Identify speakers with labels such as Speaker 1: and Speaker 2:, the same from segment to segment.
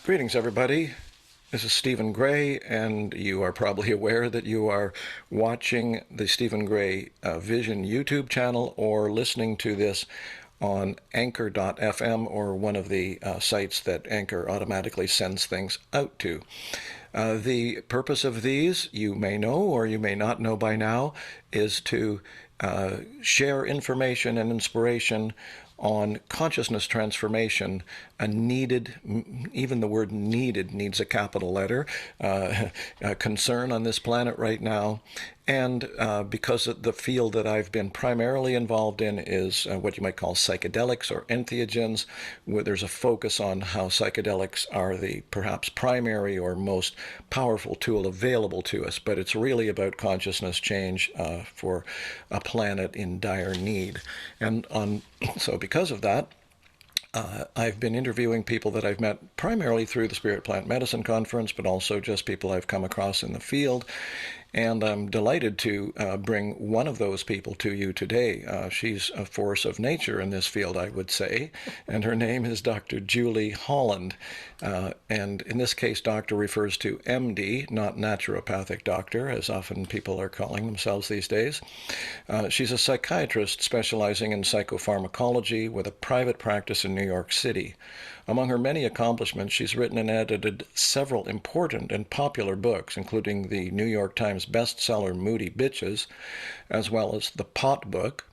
Speaker 1: Greetings, everybody. This is StephenGray, and you are probably aware that you are watching the StephenGray Vision YouTube channel or listening to this on anchor.fm or one of the sites that Anchor automatically sends things out to. The purpose of these, you may know or you may not know by now, is to share information and inspiration on consciousness transformation, a needed, even the word needed needs a capital letter, a concern on this planet right now. And because the field that I've been primarily involved in is what you might call psychedelics or entheogens, where there's a focus on how psychedelics are the perhaps primary or most powerful tool available to us. But it's really about consciousness change for a planet in dire need. And so because of that, I've been interviewing people that I've met primarily through the Spirit Plant Medicine Conference, but also just people I've come across in the field. And I'm delighted to bring one of those people to you today. She's a force of nature in this field, I would say, and her name is Dr. Julie Holland. And in this case, doctor refers to MD, not naturopathic doctor, as often people are calling themselves these days. She's a psychiatrist specializing in psychopharmacology with a private practice in New York City. Among her many accomplishments, she's written and edited several important and popular books, including the New York Times bestseller Moody Bitches, as well as The Pot Book,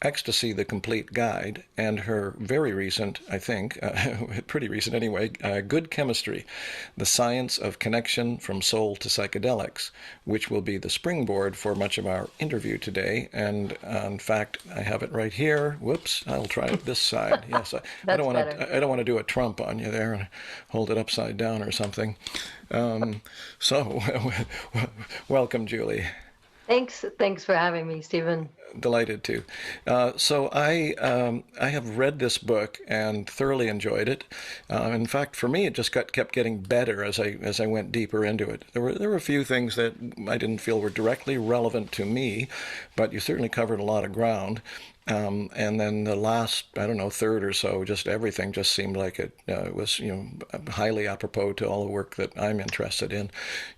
Speaker 1: Ecstasy, the Complete Guide, and her very recent, I think, pretty recent anyway, Good Chemistry, The Science of Connection from Soul to Psychedelics, which will be the springboard for much of our interview today. And in fact, I have it right here. Whoops, I'll try it this side. Yes, I don't want to do a Trump on you there and hold it upside down or something. So, welcome, Julie.
Speaker 2: Thanks for having me, Stephen.
Speaker 1: Delighted to. So I have read this book and thoroughly enjoyed it. In fact, for me, it just kept getting better as I went deeper into it. There were a few things that I didn't feel were directly relevant to me, but you certainly covered a lot of ground. And then the last, I don't know, third or so, just everything just seemed like it was, highly apropos to all the work that I'm interested in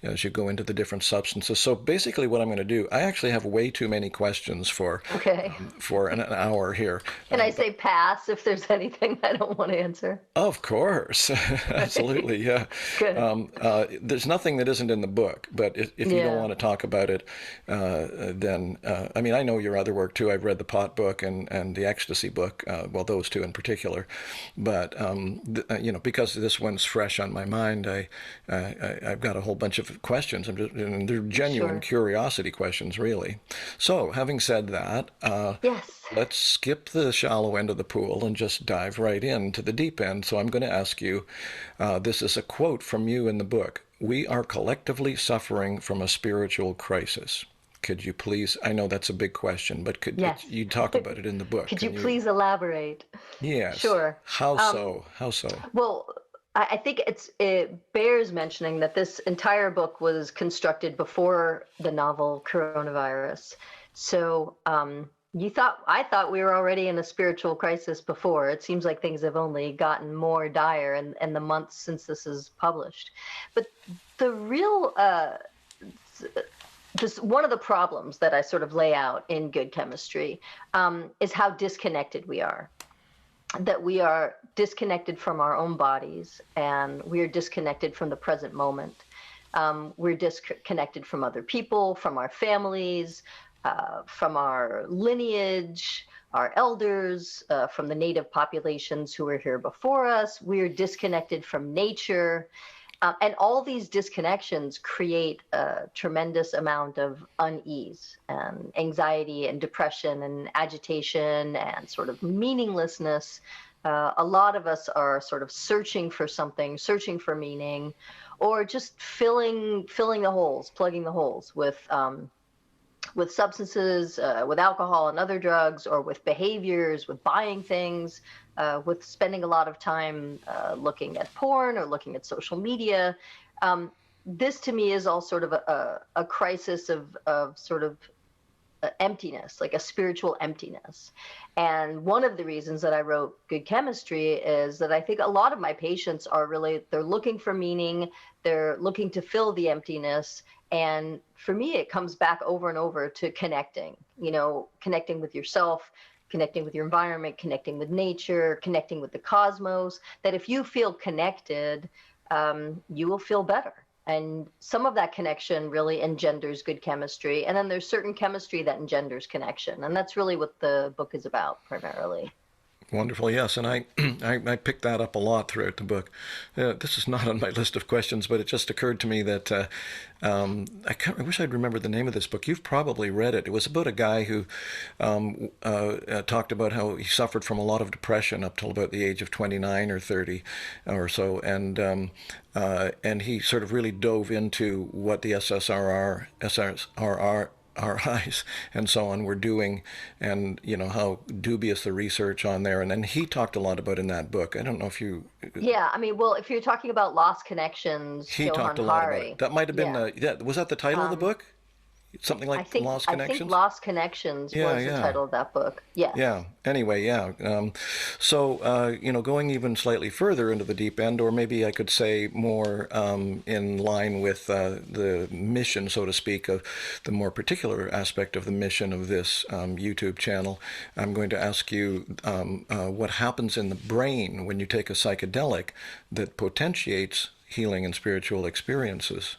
Speaker 1: as you go into the different substances. So basically what I'm going to do, I actually have way too many questions for an hour here.
Speaker 2: Can I say pass if there's anything I don't want to answer?
Speaker 1: Of course. Absolutely, yeah.
Speaker 2: Good.
Speaker 1: There's nothing that isn't in the book, but if you don't want to talk about it, then, I mean, I know your other work too. I've read the Pot Book and the Ecstasy book, well, those two in particular. But, because this one's fresh on my mind, I've got a whole bunch of questions. And they're genuine curiosity questions, really. So, having said that,
Speaker 2: yes.
Speaker 1: Let's skip the shallow end of the pool and just dive right into the deep end. So I'm going to ask you, this is a quote from you in the book. "We are collectively suffering from a spiritual crisis." Could you please, I know that's a big question, but could you talk about it in the book?
Speaker 2: Could you please elaborate?
Speaker 1: Yes.
Speaker 2: Sure.
Speaker 1: How so? How so?
Speaker 2: Well, I think it bears mentioning that this entire book was constructed before the novel Coronavirus. So I thought we were already in a spiritual crisis before. It seems like things have only gotten more dire in the months since this is published. But the real just one of the problems that I sort of lay out in Good Chemistry is how disconnected we are. That we are disconnected from our own bodies, and we are disconnected from the present moment. We're disconnected from other people, from our families, from our lineage, our elders, from the native populations who were here before us. We're disconnected from nature. And all these disconnections create a tremendous amount of unease and anxiety and depression and agitation and sort of meaninglessness. A lot of us are sort of searching for something, searching for meaning, or just filling the holes, plugging the holes with substances, with alcohol and other drugs, or with behaviors, with buying things, with spending a lot of time looking at porn or looking at social media. This to me is all sort of a crisis of sort of emptiness, like a spiritual emptiness. And one of the reasons that I wrote Good Chemistry is that I think a lot of my patients are really, they're looking for meaning, they're looking to fill the emptiness. And for me, it comes back over and over to connecting, connecting with yourself, connecting with your environment, connecting with nature, connecting with the cosmos, that if you feel connected, you will feel better. And some of that connection really engenders good chemistry. And then there's certain chemistry that engenders connection. And that's really what the book is about primarily.
Speaker 1: Wonderful, yes, and I picked that up a lot throughout the book. This is not on my list of questions, but it just occurred to me that I wish I'd remembered the name of this book. You've probably read it. It was about a guy who talked about how he suffered from a lot of depression up till about the age of 29 or 30 or so, and he sort of really dove into what the SSRI and so on were doing, and how dubious the research on there. And then he talked a lot about in that book. I don't know if you.
Speaker 2: Yeah, I mean, well, if you're talking about Lost Connections,
Speaker 1: He
Speaker 2: Johann
Speaker 1: talked a lot about
Speaker 2: Hari.
Speaker 1: it. That might have been
Speaker 2: Yeah.
Speaker 1: was that the title of the book? Something
Speaker 2: I
Speaker 1: like
Speaker 2: think
Speaker 1: Lost
Speaker 2: I think
Speaker 1: Connections?
Speaker 2: Lost Connections
Speaker 1: Yeah,
Speaker 2: was the
Speaker 1: yeah.
Speaker 2: title of that book. Yes.
Speaker 1: Yeah. Anyway, yeah. So, going even slightly further into the deep end, or maybe I could say more in line with the mission, so to speak, of the more particular aspect of the mission of this YouTube channel, I'm going to ask you what happens in the brain when you take a psychedelic that potentiates healing and spiritual experiences.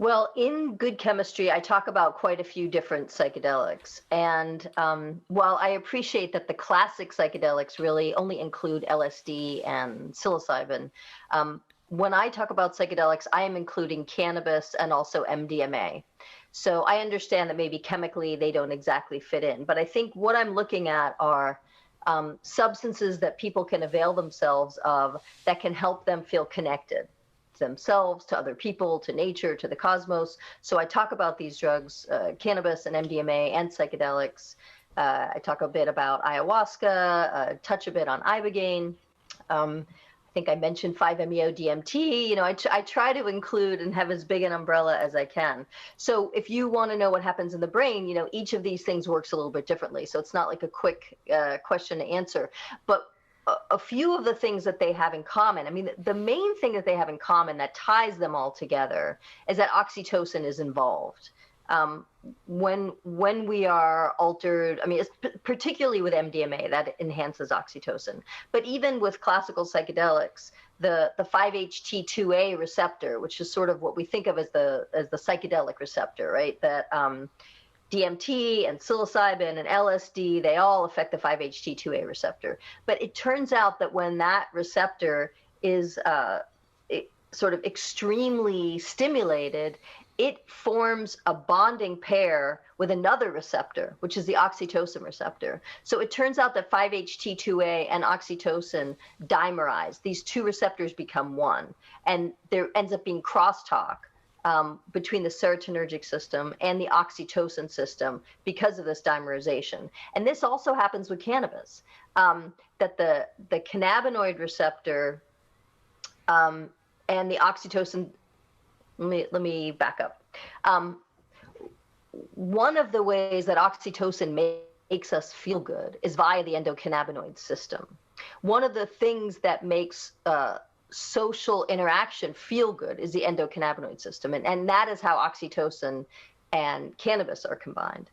Speaker 2: Well, in Good Chemistry, I talk about quite a few different psychedelics. And while I appreciate that the classic psychedelics really only include LSD and psilocybin, when I talk about psychedelics, I am including cannabis and also MDMA. So I understand that maybe chemically they don't exactly fit in, but I think what I'm looking at are substances that people can avail themselves of that can help them feel connected themselves, to other people, to nature, to the cosmos. So I talk about these drugs, cannabis and MDMA and psychedelics. I talk a bit about ayahuasca, touch a bit on ibogaine. I think I mentioned 5-MeO-DMT. I try to include and have as big an umbrella as I can. So if you want to know what happens in the brain, each of these things works a little bit differently. So it's not like a quick question to answer. But a few of the things that they have in common, I mean, the main thing that they have in common that ties them all together is that oxytocin is involved. When we are altered, I mean, it's particularly with MDMA that enhances oxytocin, but even with classical psychedelics, the 5-HT2A receptor, which is sort of what we think of as the psychedelic receptor, right? That DMT and psilocybin and LSD, they all affect the 5-HT2A receptor. But it turns out that when that receptor is sort of extremely stimulated, it forms a bonding pair with another receptor, which is the oxytocin receptor. So it turns out that 5-HT2A and oxytocin dimerize. These two receptors become one, and there ends up being crosstalk between the serotonergic system and the oxytocin system because of this dimerization. And this also happens with cannabis, that the cannabinoid receptor and the oxytocin, let me back up. One of the ways that oxytocin makes us feel good is via the endocannabinoid system. One of the things that makes social interaction feel good is the endocannabinoid system, and that is how oxytocin and cannabis are combined.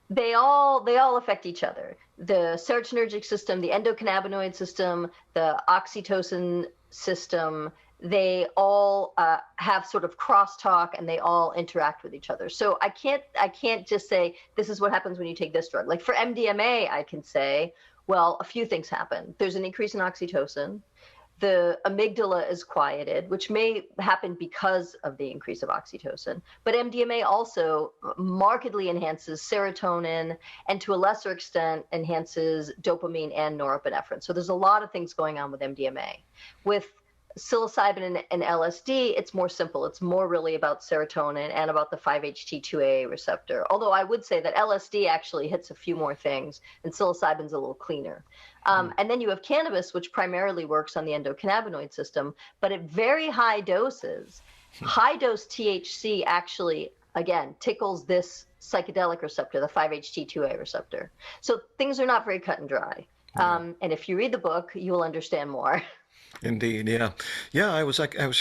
Speaker 2: They all affect each other. The serotonergic system, the endocannabinoid system, the oxytocin system, they all have sort of crosstalk, and they all interact with each other. So I can't just say this is what happens when you take this drug. Like for MDMA, I can say, well, a few things happen. There's an increase in oxytocin. The amygdala is quieted, which may happen because of the increase of oxytocin. But MDMA also markedly enhances serotonin, and to a lesser extent enhances dopamine and norepinephrine. So there's a lot of things going on with MDMA. With psilocybin and LSD, it's more simple. It's more really about serotonin and about the 5-HT2A receptor. Although I would say that LSD actually hits a few more things, and psilocybin's a little cleaner. And then you have cannabis, which primarily works on the endocannabinoid system, but at very high doses, high dose THC actually again, tickles this psychedelic receptor, the 5-HT2A receptor. So things are not very cut and dry. And if you read the book, you will understand more.
Speaker 1: Indeed, yeah, yeah. I was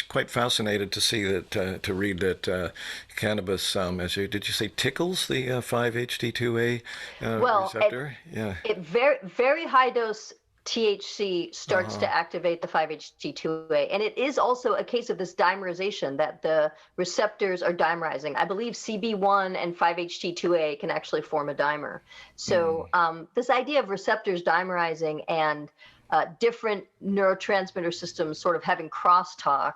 Speaker 1: quite fascinated to see that to read that cannabis, as you did you say, tickles the 5-HT2A
Speaker 2: Well,
Speaker 1: receptor? Yeah.
Speaker 2: it very high dose THC starts to activate the 5-HT2A, and it is also a case of this dimerization, that the receptors are dimerizing. I believe CB1 and 5-HT2A can actually form a dimer. So this idea of receptors dimerizing and different neurotransmitter systems sort of having crosstalk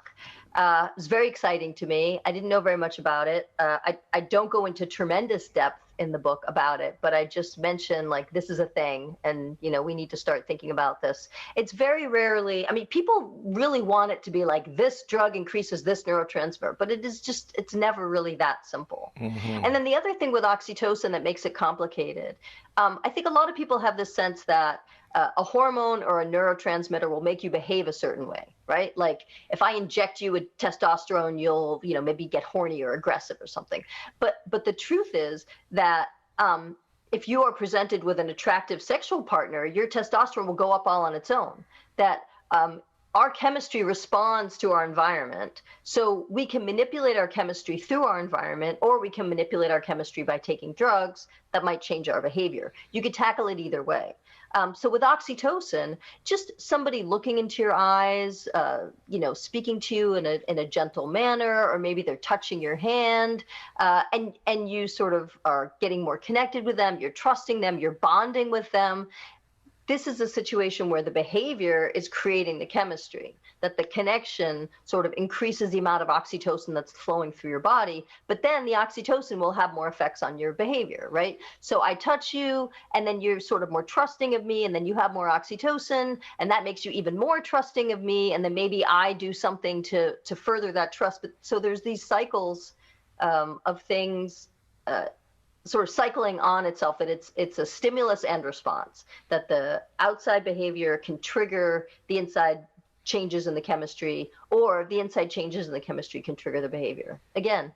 Speaker 2: is very exciting to me. I didn't know very much about it. I don't go into tremendous depth in the book about it, but I just mention, like, this is a thing, and we need to start thinking about this. It's very rarely, I mean, people really want it to be like, this drug increases this neurotransmitter, but it's never really that simple. And then the other thing with oxytocin that makes it complicated, I think a lot of people have this sense that a hormone or a neurotransmitter will make you behave a certain way, right? Like, if I inject you with testosterone, you'll, maybe get horny or aggressive or something. But the truth is that if you are presented with an attractive sexual partner, your testosterone will go up all on its own. That our chemistry responds to our environment. So we can manipulate our chemistry through our environment, or we can manipulate our chemistry by taking drugs that might change our behavior. You could tackle it either way. So with oxytocin, just somebody looking into your eyes, speaking to you in a gentle manner, or maybe they're touching your hand, and you sort of are getting more connected with them, you're trusting them, you're bonding with them. This is a situation where the behavior is creating the chemistry, that the connection sort of increases the amount of oxytocin that's flowing through your body, but then the oxytocin will have more effects on your behavior, right? So I touch you, and then you're sort of more trusting of me, and then you have more oxytocin, and that makes you even more trusting of me, and then maybe I do something to further that trust. But so there's these cycles of things sort of cycling on itself, that it's a stimulus and response, that the outside behavior can trigger the inside changes in the chemistry, or the inside changes in the chemistry can trigger the behavior. Again,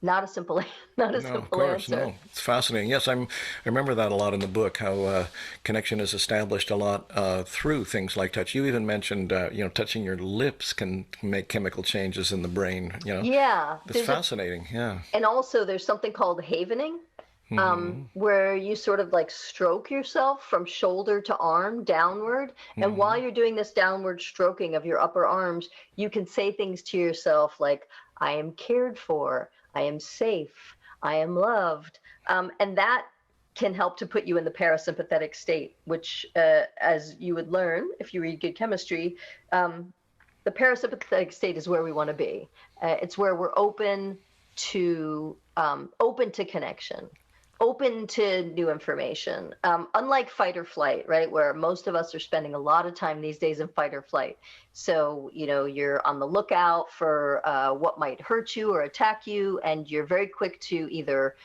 Speaker 2: not a simple answer.
Speaker 1: No, it's fascinating. Yes, I remember that a lot in the book, how connection is established a lot through things like touch. You even mentioned, touching your lips can make chemical changes in the brain.
Speaker 2: Yeah,
Speaker 1: it's fascinating. Yeah,
Speaker 2: and also there's something called havening, where you sort of like stroke yourself from shoulder to arm downward. And while you're doing this downward stroking of your upper arms, you can say things to yourself like, I am cared for, I am safe, I am loved. And that can help to put you in the parasympathetic state, which, as you would learn if you read good chemistry, the parasympathetic state is where we want to be. It's where we're open to connection, open to new information, unlike fight or flight, right? Where most of us are spending a lot of time these days in fight or flight. So, you're on the lookout for what might hurt you or attack you, and you're very quick to either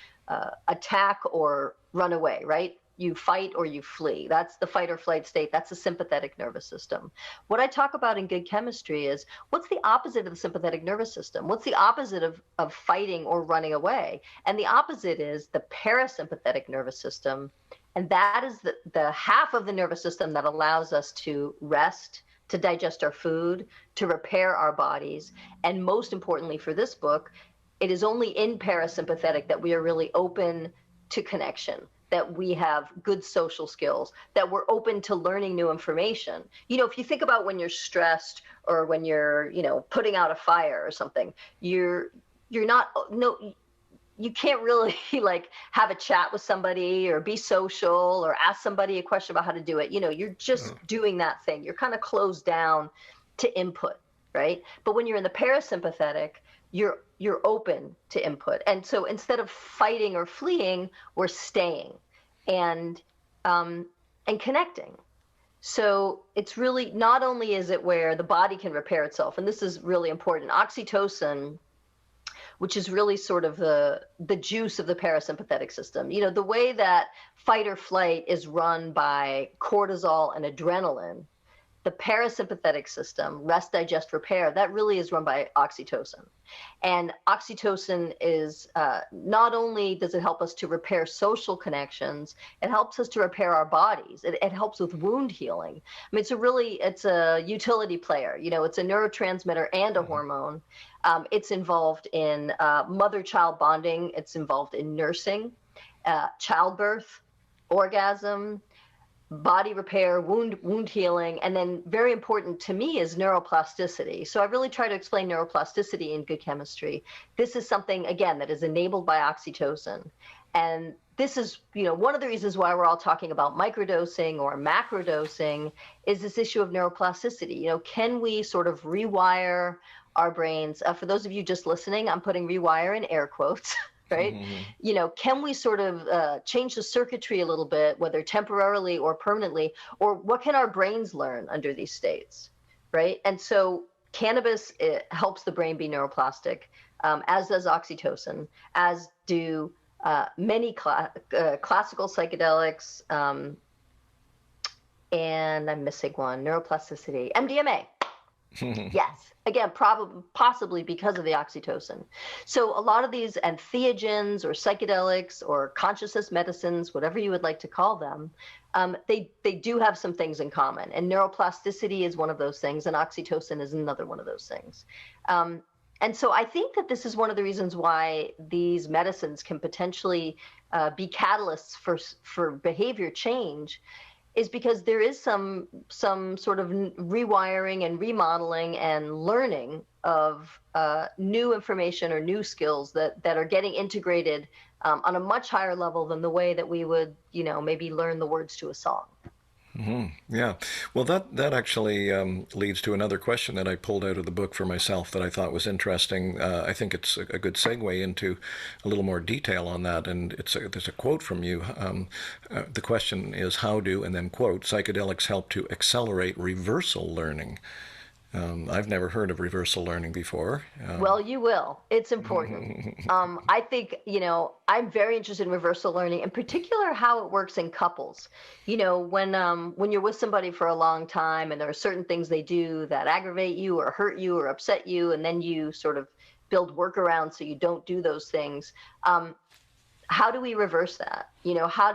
Speaker 2: attack or run away, right? You fight or you flee. That's the fight or flight state. That's the sympathetic nervous system. What I talk about in good chemistry is, what's the opposite of the sympathetic nervous system? What's the opposite of fighting or running away? And the opposite is the parasympathetic nervous system. And that is the half of the nervous system that allows us to rest, to digest our food, to repair our bodies. And most importantly for this book, it is only in parasympathetic that we are really open to connection, that we have good social skills, that we're open to learning new information. If you think about when you're stressed, or when you're, putting out a fire or something, you can't really like have a chat with somebody or be social or ask somebody a question about how to do it. You're just doing that thing. You're kind of closed down to input, right? But when you're in the parasympathetic, you're open to input. And so instead of fighting or fleeing, we're staying and connecting. So it's really, not only is it where the body can repair itself, and this is really important, oxytocin, which is really sort of the juice of the parasympathetic system. The way that fight or flight is run by cortisol and adrenaline, the parasympathetic system, rest, digest, repair, that really is run by oxytocin. And oxytocin is not only does it help us to repair social connections, it helps us to repair our bodies. It helps with wound healing. I mean, it's a utility player. You know, it's a neurotransmitter and a hormone. It's involved in mother-child bonding. It's involved in nursing, childbirth, orgasm, body repair, wound healing, and then very important to me is neuroplasticity. So I really try to explain neuroplasticity in Good Chemistry. This is something, again, that is enabled by oxytocin. And this is, you know, one of the reasons why we're all talking about microdosing or macrodosing is this issue of neuroplasticity. You know, can we sort of rewire our brains? For those of you just listening, I'm putting rewire in air quotes. Right? Mm-hmm. You know, can we sort of change the circuitry a little bit, whether temporarily or permanently, or what can our brains learn under these states, right? And so cannabis, it helps the brain be neuroplastic, as does oxytocin, as do many classical psychedelics, and I'm missing one, neuroplasticity, MDMA. Yes. Again, possibly because of the oxytocin. So a lot of these entheogens or psychedelics or consciousness medicines, whatever you would like to call them, they do have some things in common. And neuroplasticity is one of those things, and oxytocin is another one of those things. And so I think that this is one of the reasons why these medicines can potentially be catalysts for behavior change, is because there is some sort of rewiring and remodeling and learning of new information or new skills that are getting integrated on a much higher level than the way that we would, you know, maybe learn the words to a song.
Speaker 1: Mm-hmm. Yeah. Well, that actually leads to another question that I pulled out of the book for myself that I thought was interesting. I think it's a good segue into a little more detail on that. And there's a quote from you. The question is, how do, and then quote, psychedelics help to accelerate reversal learning? I've never heard of reversal learning before.
Speaker 2: Well, you will. It's important. I think, you know, I'm very interested in reversal learning, in particular how it works in couples. You know, when you're with somebody for a long time and there are certain things they do that aggravate you or hurt you or upset you, and then you sort of build workarounds so you don't do those things. How do we reverse that? You know, how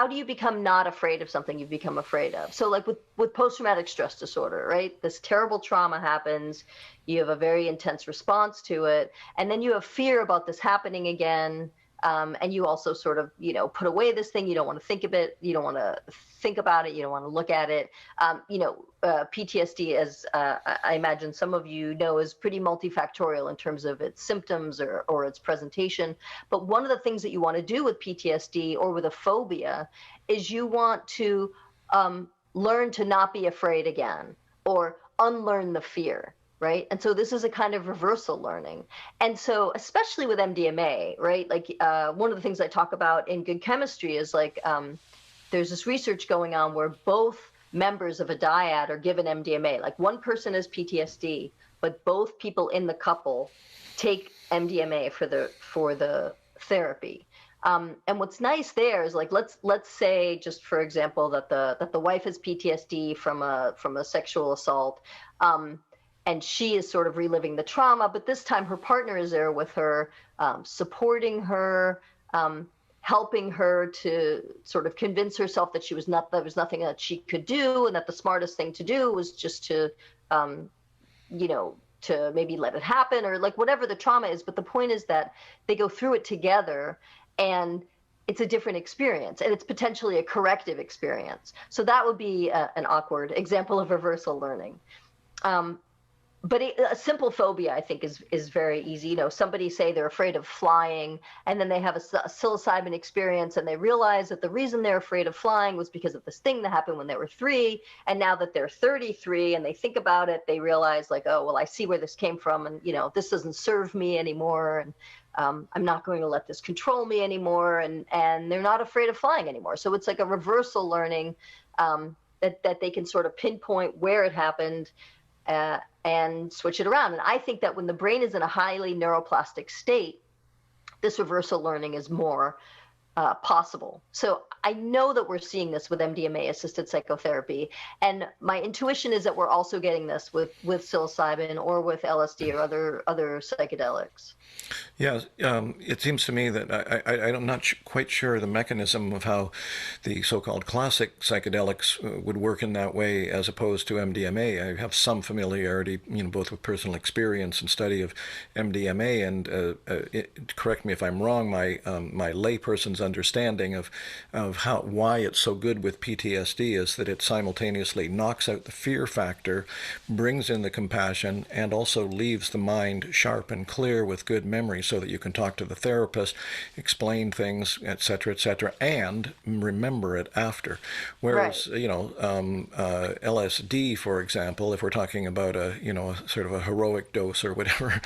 Speaker 2: do you become not afraid of something you've become afraid of? So like with post-traumatic stress disorder, right? This terrible trauma happens, you have a very intense response to it, and then you have fear about this happening again, and you also sort of, you know, put away this thing, you don't want to think of it, you don't want to think about it, you don't want to look at it. You know, PTSD, as I imagine some of you know, is pretty multifactorial in terms of its symptoms or its presentation. But one of the things that you want to do with PTSD or with a phobia is you want to learn to not be afraid again, or unlearn the fear. Right. And so this is a kind of reversal learning. And so especially with MDMA, right, like one of the things I talk about in Good Chemistry is like there's this research going on where both members of a dyad are given MDMA. Like one person has PTSD, but both people in the couple take MDMA for the therapy. And what's nice there is, like, let's say, just for example, that the wife has PTSD from a sexual assault. And she is sort of reliving the trauma, but this time her partner is there with her, supporting her, helping her to sort of convince herself that there was nothing that she could do, and that the smartest thing to do was just to, you know, to maybe let it happen, or like whatever the trauma is. But the point is that they go through it together, and it's a different experience, and it's potentially a corrective experience. So that would be an awkward example of reversal learning. But a simple phobia, I think, is very easy. You know, somebody say they're afraid of flying, and then they have a psilocybin experience, and they realize that the reason they're afraid of flying was because of this thing that happened when they were 3. And now that they're 33 and they think about it, they realize, like, oh, well, I see where this came from, and, you know, this doesn't serve me anymore, and I'm not going to let this control me anymore, and they're not afraid of flying anymore. So it's like a reversal learning that they can sort of pinpoint where it happened, and switch it around. And I think that when the brain is in a highly neuroplastic state, this reversal learning is more possible. So I know that we're seeing this with MDMA assisted psychotherapy, and my intuition is that we're also getting this with psilocybin or with LSD or other psychedelics.
Speaker 1: Yeah, it seems to me that I'm not quite sure the mechanism of how the so-called classic psychedelics would work in that way as opposed to MDMA. I have some familiarity, both with personal experience and study of MDMA, and correct me if I'm wrong. My layperson's understanding of why it's so good with PTSD is that it simultaneously knocks out the fear factor, brings in the compassion, and also leaves the mind sharp and clear with good memory, so that you can talk to the therapist, explain things, etc., and remember it after. Whereas,
Speaker 2: Right.
Speaker 1: LSD, for example, if we're talking about a sort of a heroic dose or whatever,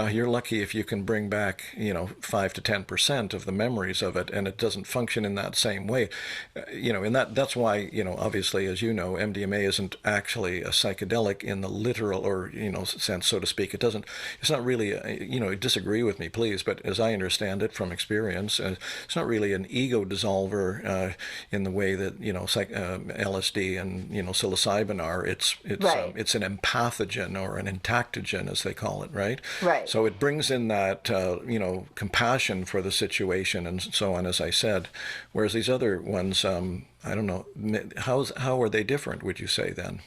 Speaker 1: you're lucky if you can bring back 5 to 10% of the memories of it, and it doesn't function in that same way. And that's why obviously, as you know, MDMA isn't actually a psychedelic in the literal or sense, so to speak. It's not really disagree with me, please, but as I understand it from experience, it's not really an ego dissolver in the way that LSD and psilocybin are.
Speaker 2: Right.
Speaker 1: It's an empathogen or an intactogen, as they call it, right?
Speaker 2: Right.
Speaker 1: So it brings in that compassion for the situation and so on, as I said. Whereas these other ones, I don't know, how are they different? Would you say then,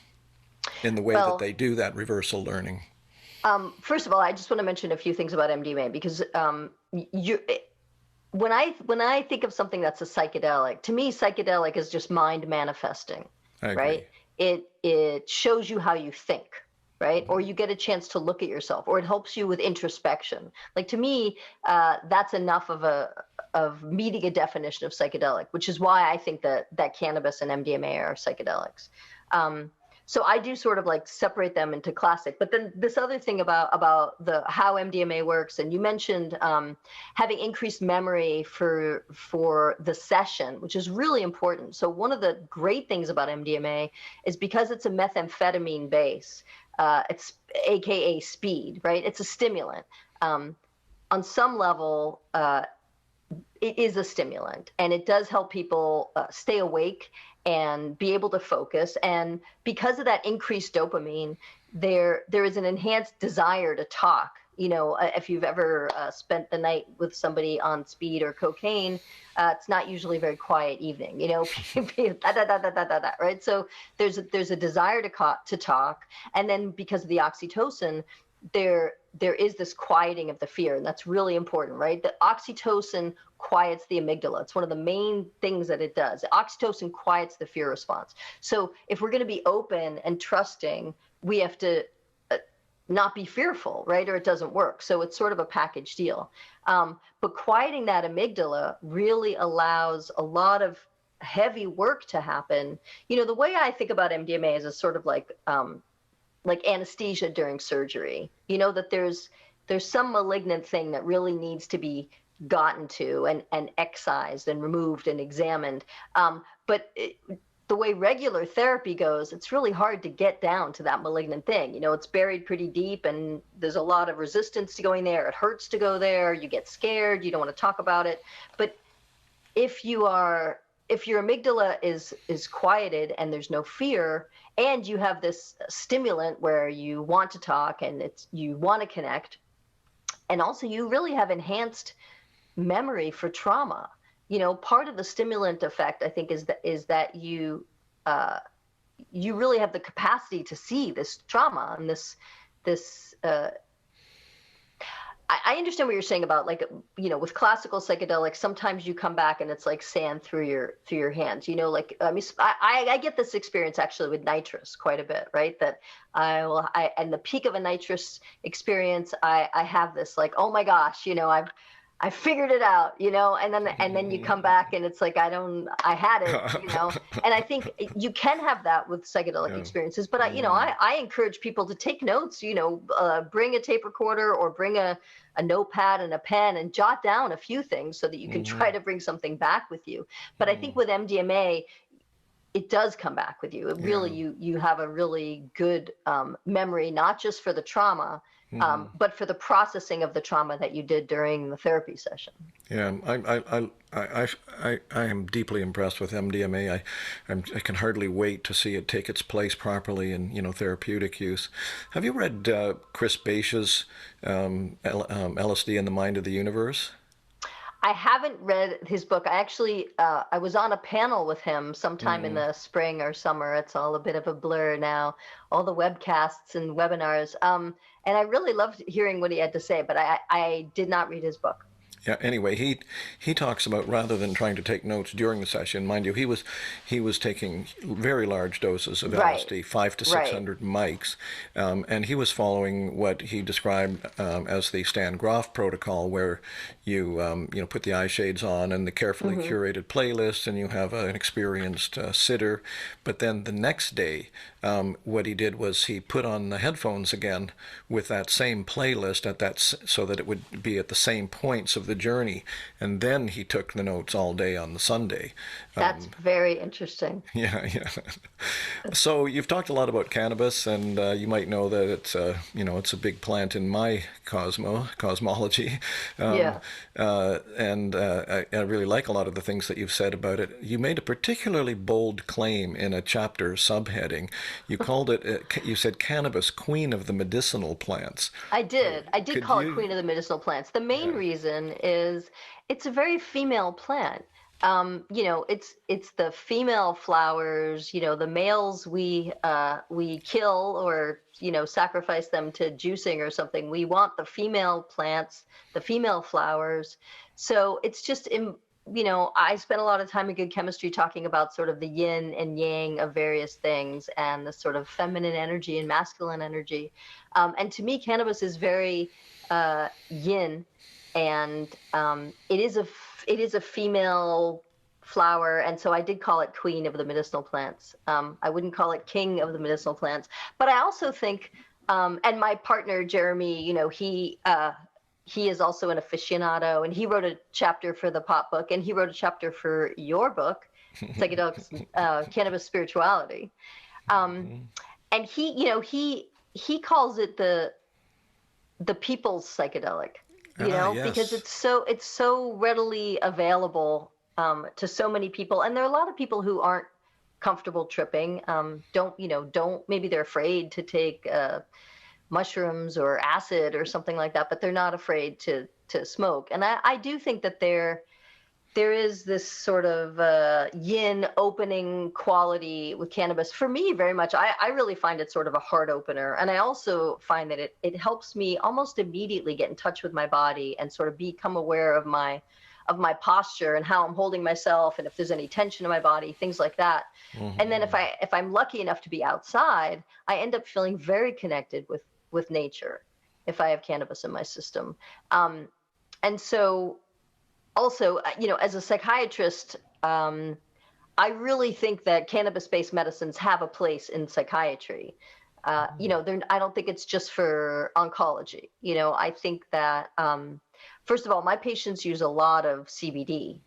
Speaker 1: in the way that
Speaker 2: Well,
Speaker 1: they do that reversal learning?
Speaker 2: first of all, I just want to mention a few things about MDMA because when I think of something that's a psychedelic, to me, psychedelic is just mind manifesting,
Speaker 1: I
Speaker 2: right?
Speaker 1: agree.
Speaker 2: It shows you how you think, right? Or you get a chance to look at yourself, or it helps you with introspection. Like to me, that's enough of meeting a definition of psychedelic, which is why I think that cannabis and MDMA are psychedelics. So I do sort of like separate them into classic. But then this other thing about the how MDMA works, and you mentioned having increased memory for the session, which is really important. So one of the great things about MDMA is because it's a methamphetamine base, it's AKA speed, right? It's a stimulant. On some level, it is a stimulant, and it does help people stay awake and be able to focus. And because of that increased dopamine, there is an enhanced desire to talk. If you've ever spent the night with somebody on speed or cocaine, it's not usually a very quiet evening. Da, da, da, da, da, da, da, right? So there's a desire to talk, and then because of the oxytocin, there is this quieting of the fear, and that's really important, right? The oxytocin quiets the amygdala. It's one of the main things that it does. Oxytocin quiets the fear response. So if we're going to be open and trusting, we have to not be fearful, right? Or it doesn't work. So it's sort of a package deal. But quieting that amygdala really allows a lot of heavy work to happen. The way I think about MDMA is a sort of like anesthesia during surgery, that there's some malignant thing that really needs to be gotten to and excised and removed and examined. But the way regular therapy goes, it's really hard to get down to that malignant thing. It's buried pretty deep, and there's a lot of resistance to going there. It hurts to go there. You get scared. You don't want to talk about it. But if your amygdala is quieted and there's no fear, and you have this stimulant where you want to talk and you want to connect, and also you really have enhanced memory for trauma. Part of the stimulant effect, I think, is that you really have the capacity to see this trauma and this I understand what you're saying about, like, with classical psychedelics, sometimes you come back and it's like sand through your hands. I get this experience actually with nitrous quite a bit, right? That and the peak of a nitrous experience, I have this like, oh my gosh, I figured it out, and then you come back and it's like, I had it, and I think you can have that with psychedelic
Speaker 1: Yeah.
Speaker 2: experiences, but I encourage people to take notes, bring a tape recorder or bring a notepad and a pen and jot down a few things so that you can try to bring something back with you. But I think with MDMA, it does come back with you. It really,
Speaker 1: Yeah.
Speaker 2: you have a really good memory, not just for the trauma,
Speaker 1: Hmm.
Speaker 2: but for the processing of the trauma that you did during the therapy session.
Speaker 1: Yeah, I am deeply impressed with MDMA. I can hardly wait to see it take its place properly in, therapeutic use. Have you read Chris Bache's LSD and the Mind of the Universe?
Speaker 2: I haven't read his book. I actually, I was on a panel with him sometime in
Speaker 1: Mm.
Speaker 2: the spring or summer. It's all a bit of a blur now, all the webcasts and webinars. And I really loved hearing what he had to say, but I did not read his book.
Speaker 1: Yeah. Anyway, he talks about, rather than trying to take notes during the session, mind you, he was taking very large doses of
Speaker 2: Right,
Speaker 1: LSD, five to six
Speaker 2: right.
Speaker 1: hundred mics, and he was following what he described as the Stan Grof protocol, where you put the eye shades on and the carefully
Speaker 2: Hmm.
Speaker 1: curated playlist, and you have an experienced sitter. But then the next day, what he did was he put on the headphones again with that same playlist so that it would be at the same points of the journey, and then he took the notes all day on the Sunday.
Speaker 2: That's very interesting.
Speaker 1: Yeah, yeah. So you've talked a lot about cannabis, and you might know that it's a big plant in my cosmology,
Speaker 2: Yeah.
Speaker 1: and I really like a lot of the things that you've said about it. You made a particularly bold claim in a chapter subheading. You called it. You said cannabis, queen of the medicinal plants.
Speaker 2: I did. I did
Speaker 1: Could
Speaker 2: call it
Speaker 1: you?
Speaker 2: Queen of the Medicinal Plants. The main
Speaker 1: Yeah.
Speaker 2: reason is it's a very female plant. It's the female flowers. The males we kill or sacrifice them to juicing or something. We want the female plants, the female flowers. So it's just I spent a lot of time in good chemistry talking about sort of the yin and yang of various things and the sort of feminine energy and masculine energy. And to me, cannabis is very yin, and it is a female flower, and so I did call it queen of the medicinal plants. I wouldn't call it king of the medicinal plants, but I also think, and my partner Jeremy, he is also an aficionado, and he wrote a chapter for the pop book, and he wrote a chapter for your book, psychedelics, cannabis spirituality. Um, and he calls it the people's psychedelic,
Speaker 1: Ah,
Speaker 2: because
Speaker 1: yes.
Speaker 2: it's so readily available to so many people, and there are a lot of people who aren't comfortable tripping, don't, maybe they're afraid to take mushrooms or acid or something like that, but they're not afraid to smoke. And I do think that there is this sort of yin opening quality with cannabis for me very much. I really find it sort of a heart opener. And I also find that it helps me almost immediately get in touch with my body and sort of become aware of my posture and how I'm holding myself and if there's any tension in my body, things like that. And then
Speaker 1: Hmm.
Speaker 2: if I'm lucky enough to be outside, I end up feeling very connected with nature if I have cannabis in my system. And so also, as a psychiatrist, I really think that cannabis-based medicines have a place in psychiatry. I don't think it's just for oncology. I think that first of all, my patients use a lot of CBD,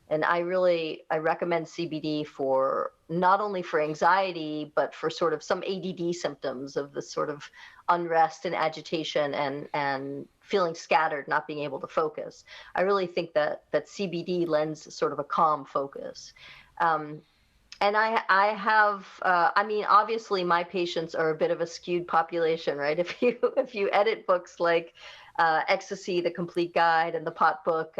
Speaker 2: and I recommend CBD for not only for anxiety, but for sort of some ADD symptoms of the sort of unrest and agitation and feeling scattered, not being able to focus. I really think that CBD lends sort of a calm focus. Um, and I mean, obviously my patients are a bit of a skewed population, right? If you edit books like Ecstasy, The Complete Guide, and the Pot Book,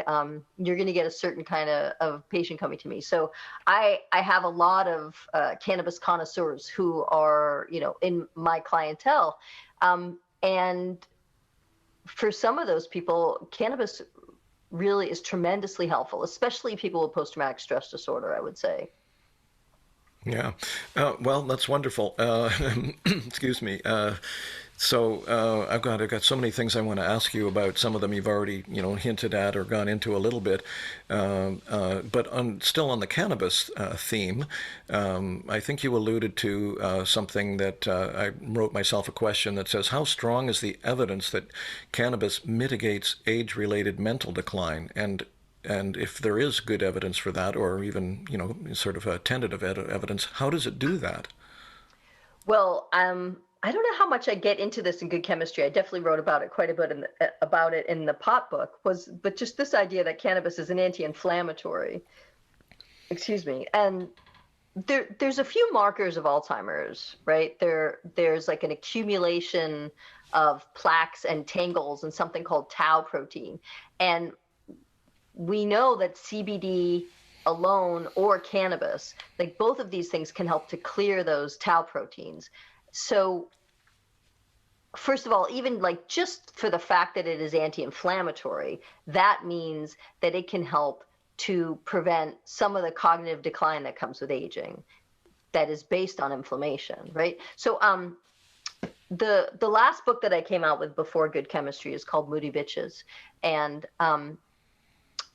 Speaker 2: you're going to get a certain kind of patient coming to me. So I have a lot of cannabis connoisseurs who are, in my clientele. And for some of those people, cannabis really is tremendously helpful, especially people with post-traumatic stress disorder, I would say.
Speaker 1: Yeah. Well, that's wonderful. Excuse me. I've got so many things I want to ask you about. Some of them you've already hinted at or gone into a little bit, but still on the cannabis theme, I think you alluded to something that I wrote myself a question that says, how strong is the evidence that cannabis mitigates age-related mental decline? And And if there is good evidence for that, or even, sort of a tentative evidence, how does it do that?
Speaker 2: Well, I don't know how much I get into this in Good Chemistry. I definitely wrote about it quite a bit about it in the pot book. But just this idea that cannabis is an anti-inflammatory. Excuse me. And there's a few markers of Alzheimer's, right? There's like an accumulation of plaques and tangles in something called tau protein, and we know that CBD alone or cannabis, like both of these things can help to clear those tau proteins. So first of all, even like just for the fact that it is anti-inflammatory, that means that it can help to prevent some of the cognitive decline that comes with aging that is based on inflammation, right? So the last book that I came out with before Good Chemistry is called Moody Bitches, and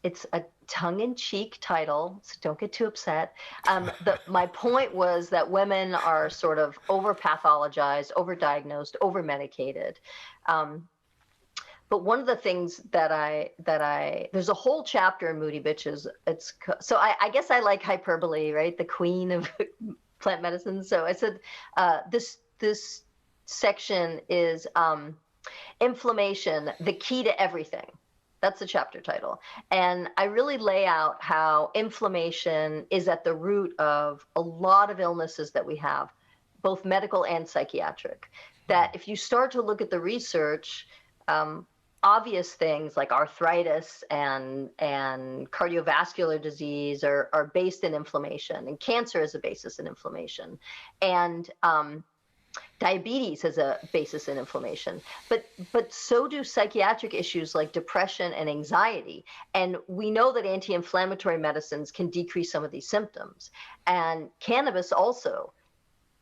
Speaker 2: it's a tongue-in-cheek title, so don't get too upset. My point was that women are sort of over-pathologized, over-diagnosed, over-medicated. But one of the things there's a whole chapter in Moody Bitches. So I guess I like hyperbole, right? The queen of plant medicine. So I said this section is inflammation, the key to everything. That's the chapter title. And I really lay out how inflammation is at the root of a lot of illnesses that we have, both medical and psychiatric. That if you start to look at the research, obvious things like arthritis and cardiovascular disease are based in inflammation, and cancer is a basis in inflammation. And diabetes has a basis in inflammation, but so do psychiatric issues like depression and anxiety. And we know that anti-inflammatory medicines can decrease some of these symptoms, and cannabis also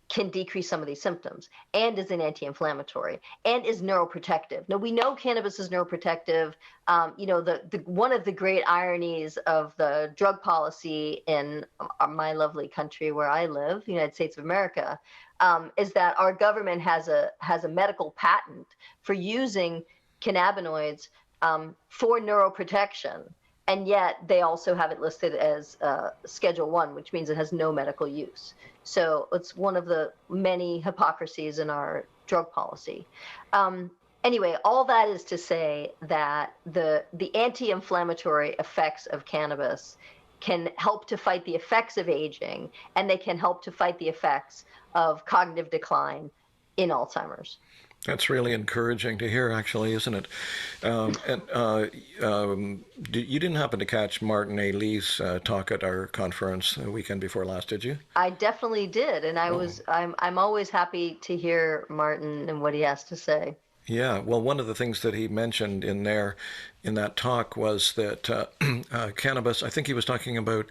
Speaker 2: can decrease some of these symptoms, and is an anti-inflammatory, and is neuroprotective. Now, we know cannabis is neuroprotective. One of the great ironies of the drug policy in my lovely country where I live, the United States of America, is that our government has a medical patent for using cannabinoids for neuroprotection, and yet they also have it listed as Schedule 1, which means it has no medical use. So it's one of the many hypocrisies in our drug policy. Anyway, all that is to say that the anti-inflammatory effects of cannabis can help to fight the effects of aging, and they can help to fight the effects of cognitive decline in Alzheimer's.
Speaker 1: That's really encouraging to hear, actually, isn't it? You didn't happen to catch Martin A. Lee's talk at our conference the weekend before last, did you?
Speaker 2: I definitely did, and I'm always happy to hear Martin and what he has to say.
Speaker 1: Yeah, well, one of the things that he mentioned in that talk was that cannabis, I think he was talking about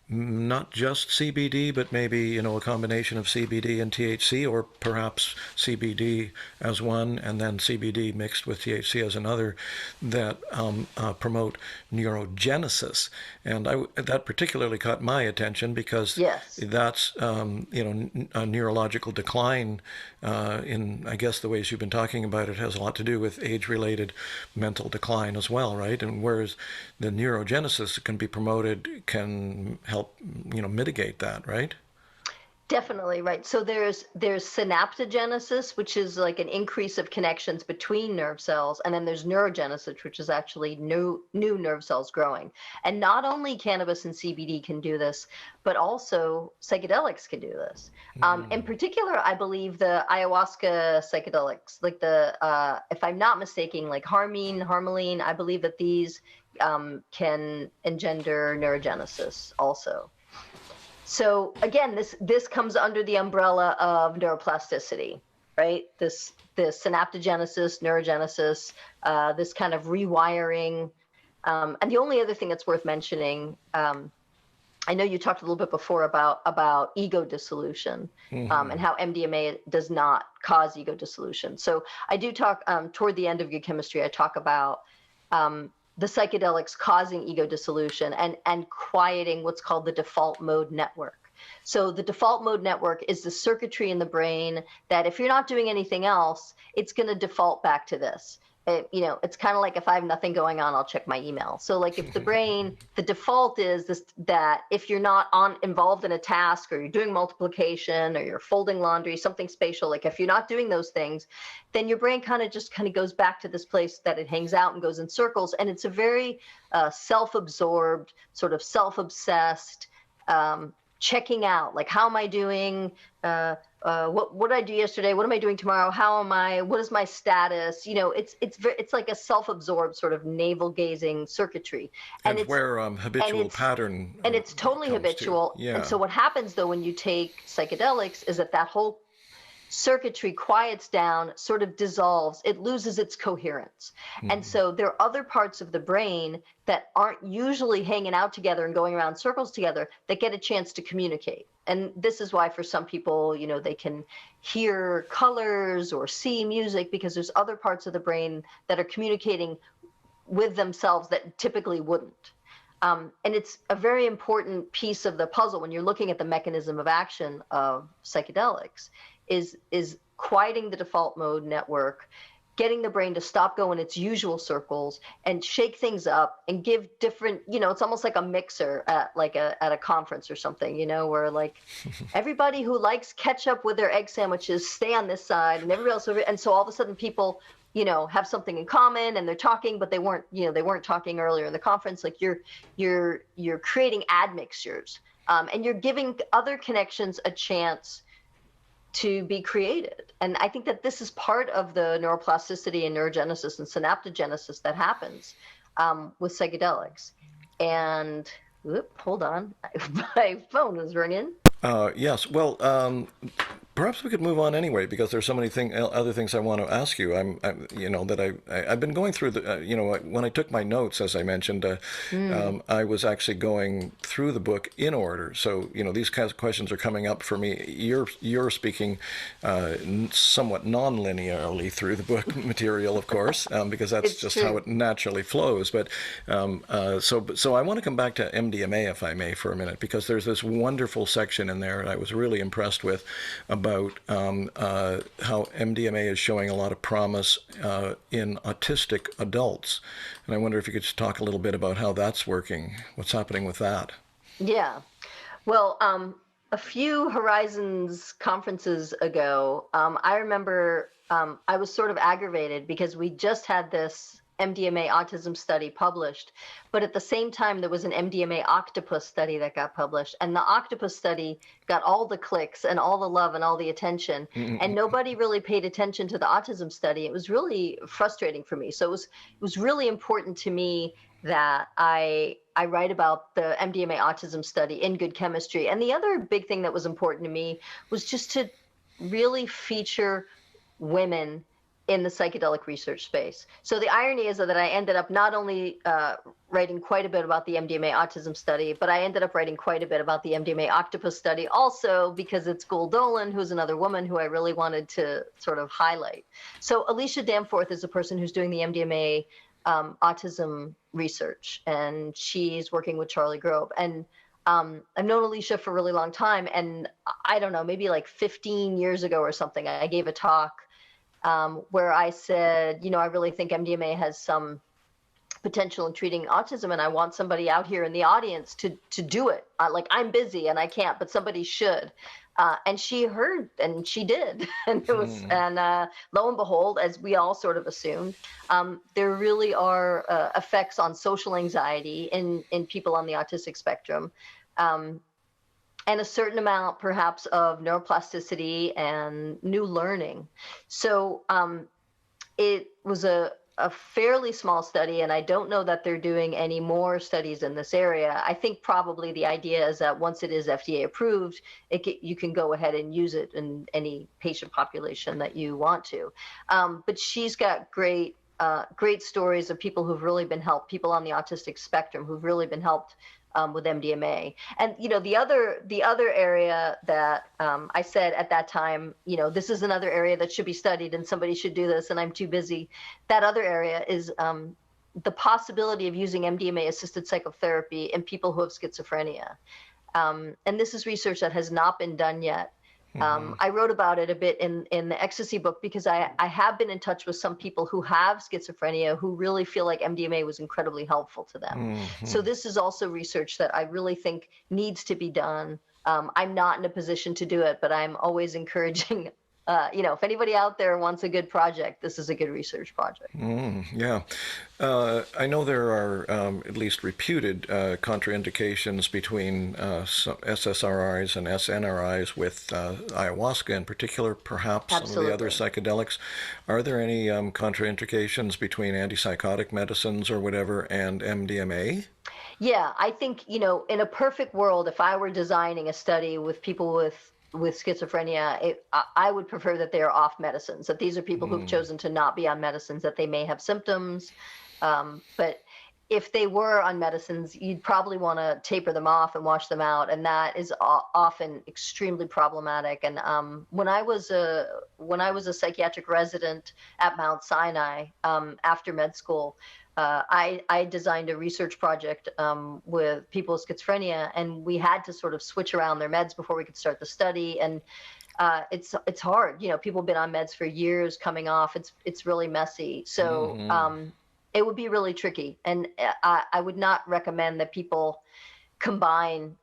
Speaker 1: not just CBD, but maybe, a combination of CBD and THC, or perhaps CBD as one and then CBD mixed with THC as another, that promote neurogenesis. And that particularly caught my attention because
Speaker 2: yes,
Speaker 1: that's, a neurological decline in, I guess, the ways you've been talking about it has a lot to do with age-related mental decline as well, right? And whereas the neurogenesis can be promoted, can help mitigate that, right?
Speaker 2: Definitely, right. So there's synaptogenesis, which is like an increase of connections between nerve cells, and then there's neurogenesis, which is actually new nerve cells growing. And not only cannabis and CBD can do this, but also psychedelics can do this. In particular, I believe the ayahuasca psychedelics, like if I'm not mistaken, like harmaline, I believe that these can engender neurogenesis also. So again, this comes under the umbrella of neuroplasticity, right? This synaptogenesis, neurogenesis, this kind of rewiring. And the only other thing that's worth mentioning, I know you talked a little bit before about ego dissolution, and how MDMA does not cause ego dissolution. So I do talk toward the end of Good Chemistry, I talk about the psychedelics causing ego dissolution and quieting what's called the default mode network. So the default mode network is the circuitry in the brain that if you're not doing anything else, it's going to default back to this. It's kind of like if I have nothing going on, I'll check my email. So like if the brain, the default is this, that if you're not involved in a task, or you're doing multiplication, or you're folding laundry, something spatial, like if you're not doing those things, then your brain kind of goes back to this place that it hangs out and goes in circles. And it's a very self-absorbed, sort of self-obsessed, checking out, like, how am I doing? What did I do yesterday? What am I doing tomorrow? How am I? What is my status? It's like a self-absorbed sort of navel-gazing circuitry,
Speaker 1: and where habitual pattern
Speaker 2: and it's totally habitual.
Speaker 1: Yeah.
Speaker 2: And so what happens though when you take psychedelics is that whole circuitry quiets down, sort of dissolves, it loses its coherence. And so there are other parts of the brain that aren't usually hanging out together and going around circles together that get a chance to communicate. And this is why for some people, they can hear colors or see music, because there's other parts of the brain that are communicating with themselves that typically wouldn't. And it's a very important piece of the puzzle when you're looking at the mechanism of action of psychedelics, is quieting the default mode network, getting the brain to stop going its usual circles and shake things up and give different, it's almost like a mixer at a conference or something, where like everybody who likes ketchup with their egg sandwiches stay on this side, and everybody else over, and so all of a sudden people have something in common and they're talking, but they weren't talking earlier in the conference. Like you're creating admixtures, and you're giving other connections a chance to be created. And I think that this is part of the neuroplasticity and neurogenesis and synaptogenesis that happens with psychedelics. And hold on, my phone was ringing.
Speaker 1: Yes. Well, perhaps we could move on anyway, because there's so many other things I want to ask you. I've been going through the, when I took my notes, as I mentioned, I was actually going through the book in order. So, these kinds of questions are coming up for me. You're speaking somewhat non-linearly through the book material, of course, because that's
Speaker 2: It's
Speaker 1: just
Speaker 2: true.
Speaker 1: how it naturally flows. But so I want to come back to MDMA, if I may, for a minute, because there's this wonderful section in there that I was really impressed with about how MDMA is showing a lot of promise in autistic adults. And I wonder if you could just talk a little bit about how that's working, what's happening with that.
Speaker 2: Yeah. Well, a few Horizons conferences ago, I remember I was sort of aggravated because we just had this MDMA autism study published, but at the same time there was an MDMA octopus study that got published, and the octopus study got all the clicks and all the love and all the attention, and nobody really paid attention to the autism study. It was really frustrating for me. So it was really important to me that I write about the MDMA autism study in Good Chemistry. And the other big thing that was important to me was just to really feature women in the psychedelic research space. So the irony is that I ended up not only writing quite a bit about the MDMA autism study, but I ended up writing quite a bit about the MDMA octopus study also, because it's Gul Dolan, who's another woman who I really wanted to sort of highlight. So Alicia Danforth is the person who's doing the MDMA autism research, and she's working with Charlie Grove. And I've known Alicia for a really long time, and I don't know, maybe like 15 years ago or something, I gave a talk where I said, I really think MDMA has some potential in treating autism, and I want somebody out here in the audience to do it. Like, I'm busy and I can't, but somebody should. And she heard, and she did. And it was, and lo and behold, as we all sort of assumed, there really are effects on social anxiety in people on the autistic spectrum. And a certain amount perhaps of neuroplasticity and new learning. So it was a fairly small study, and I don't know that they're doing any more studies in this area. I think probably the idea is that once it is FDA approved, you can go ahead and use it in any patient population that you want to. But she's got great stories of people who've really been helped, people on the autistic spectrum who've really been helped with MDMA. And the other area that I said at that time, this is another area that should be studied and somebody should do this, and I'm too busy. That other area is the possibility of using MDMA assisted psychotherapy in people who have schizophrenia. And this is research that has not been done yet. I wrote about it a bit in the ecstasy book because I have been in touch with some people who have schizophrenia who really feel like MDMA was incredibly helpful to them. So this is also research that I really think needs to be done. I'm not in a position to do it, but I'm always encouraging, if anybody out there wants a good project, this is a good research project.
Speaker 1: Yeah. I know there are at least reputed contraindications between some SSRIs and SNRIs with ayahuasca in particular, perhaps some of the other psychedelics. Are there any contraindications between antipsychotic medicines or whatever and MDMA?
Speaker 2: Yeah, I think, in a perfect world, if I were designing a study with people with schizophrenia, I would prefer that they are off medicines, that these are people who've chosen to not be on medicines, that they may have symptoms. But if they were on medicines, you'd probably want to taper them off and wash them out. And that is often extremely problematic. And when I was a psychiatric resident at Mount Sinai after med school, I designed a research project with people with schizophrenia, and we had to sort of switch around their meds before we could start the study. And it's hard. People have been on meds for years, coming off. It's really messy. So it would be really tricky. And I would not recommend that people combine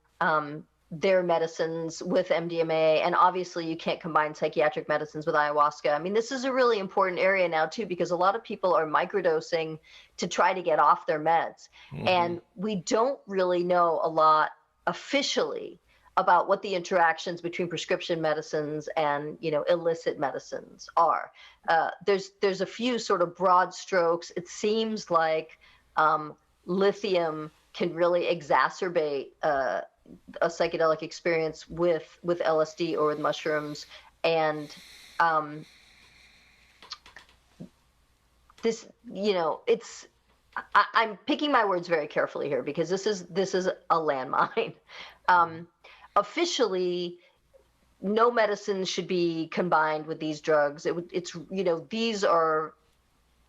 Speaker 2: their medicines with MDMA. And obviously you can't combine psychiatric medicines with ayahuasca. I mean, this is a really important area now too, because a lot of people are microdosing to try to get off their meds. And we don't really know a lot officially about what the interactions between prescription medicines and, illicit medicines are. There's a few sort of broad strokes. It seems like lithium can really exacerbate a psychedelic experience with LSD or with mushrooms, and this, it's. I'm picking my words very carefully here because this is a landmine. Officially, no medicine should be combined with these drugs. These are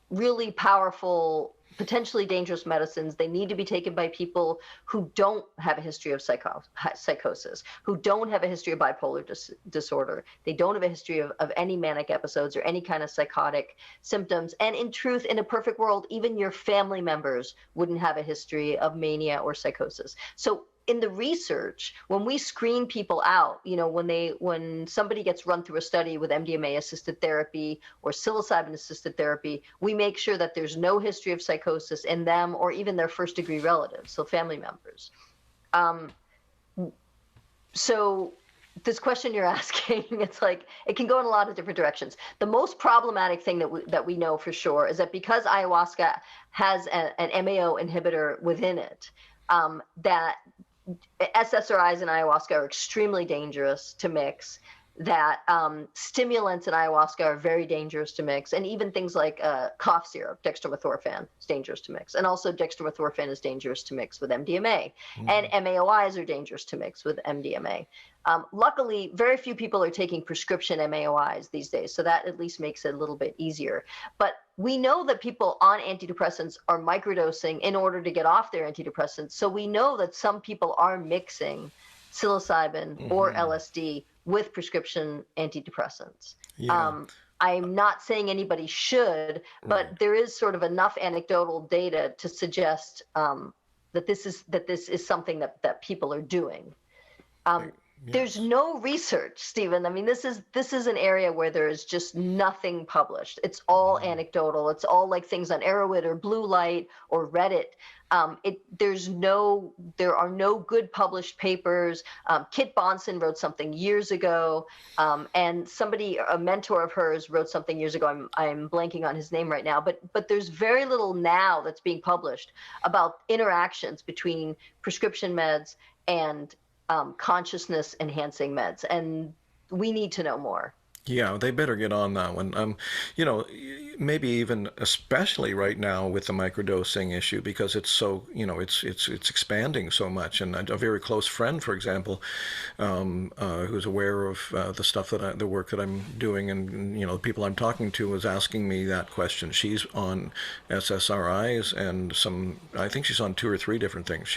Speaker 2: really powerful, potentially dangerous medicines. They need to be taken by people who don't have a history of psychosis, who don't have a history of bipolar disorder. They don't have a history of any manic episodes or any kind of psychotic symptoms. And in truth, in a perfect world, even your family members wouldn't have a history of mania or psychosis. So in the research, when we screen people out, when somebody gets run through a study with MDMA assisted therapy or psilocybin assisted therapy, we make sure that there's no history of psychosis in them or even their first degree relatives, so family members. So this question you're asking, it's like, it can go in a lot of different directions. The most problematic thing that we know for sure is that because ayahuasca has an MAO inhibitor within it, that SSRIs and ayahuasca are extremely dangerous to mix, that stimulants in ayahuasca are very dangerous to mix, and even things like cough syrup, dextromethorphan, is dangerous to mix. And also dextromethorphan is dangerous to mix with MDMA. And MAOIs are dangerous to mix with MDMA. Luckily, very few people are taking prescription MAOIs these days, so that at least makes it a little bit easier. But we know that people on antidepressants are microdosing in order to get off their antidepressants. So we know that some people are mixing psilocybin or LSD with prescription antidepressants. I'm not saying anybody should, but there is sort of enough anecdotal data to suggest that this is something that people are doing. There's no research, Stephen. I mean, this is an area where there is just nothing published. It's all anecdotal. It's all like things on Arrowhead or Blue Light or Reddit. There are no good published papers. Kit Bonson wrote something years ago, and a mentor of hers wrote something years ago. I'm blanking on his name right now, but there's very little now that's being published about interactions between prescription meds and consciousness enhancing meds, and we need to know more.
Speaker 1: Yeah, they better get on that one. You know, maybe even especially right now with the microdosing issue because it's so, it's expanding so much. And a very close friend, for example, who's aware of the work that I'm doing, and the people I'm talking to, was asking me that question. She's on SSRIs and I think she's on two or three different things.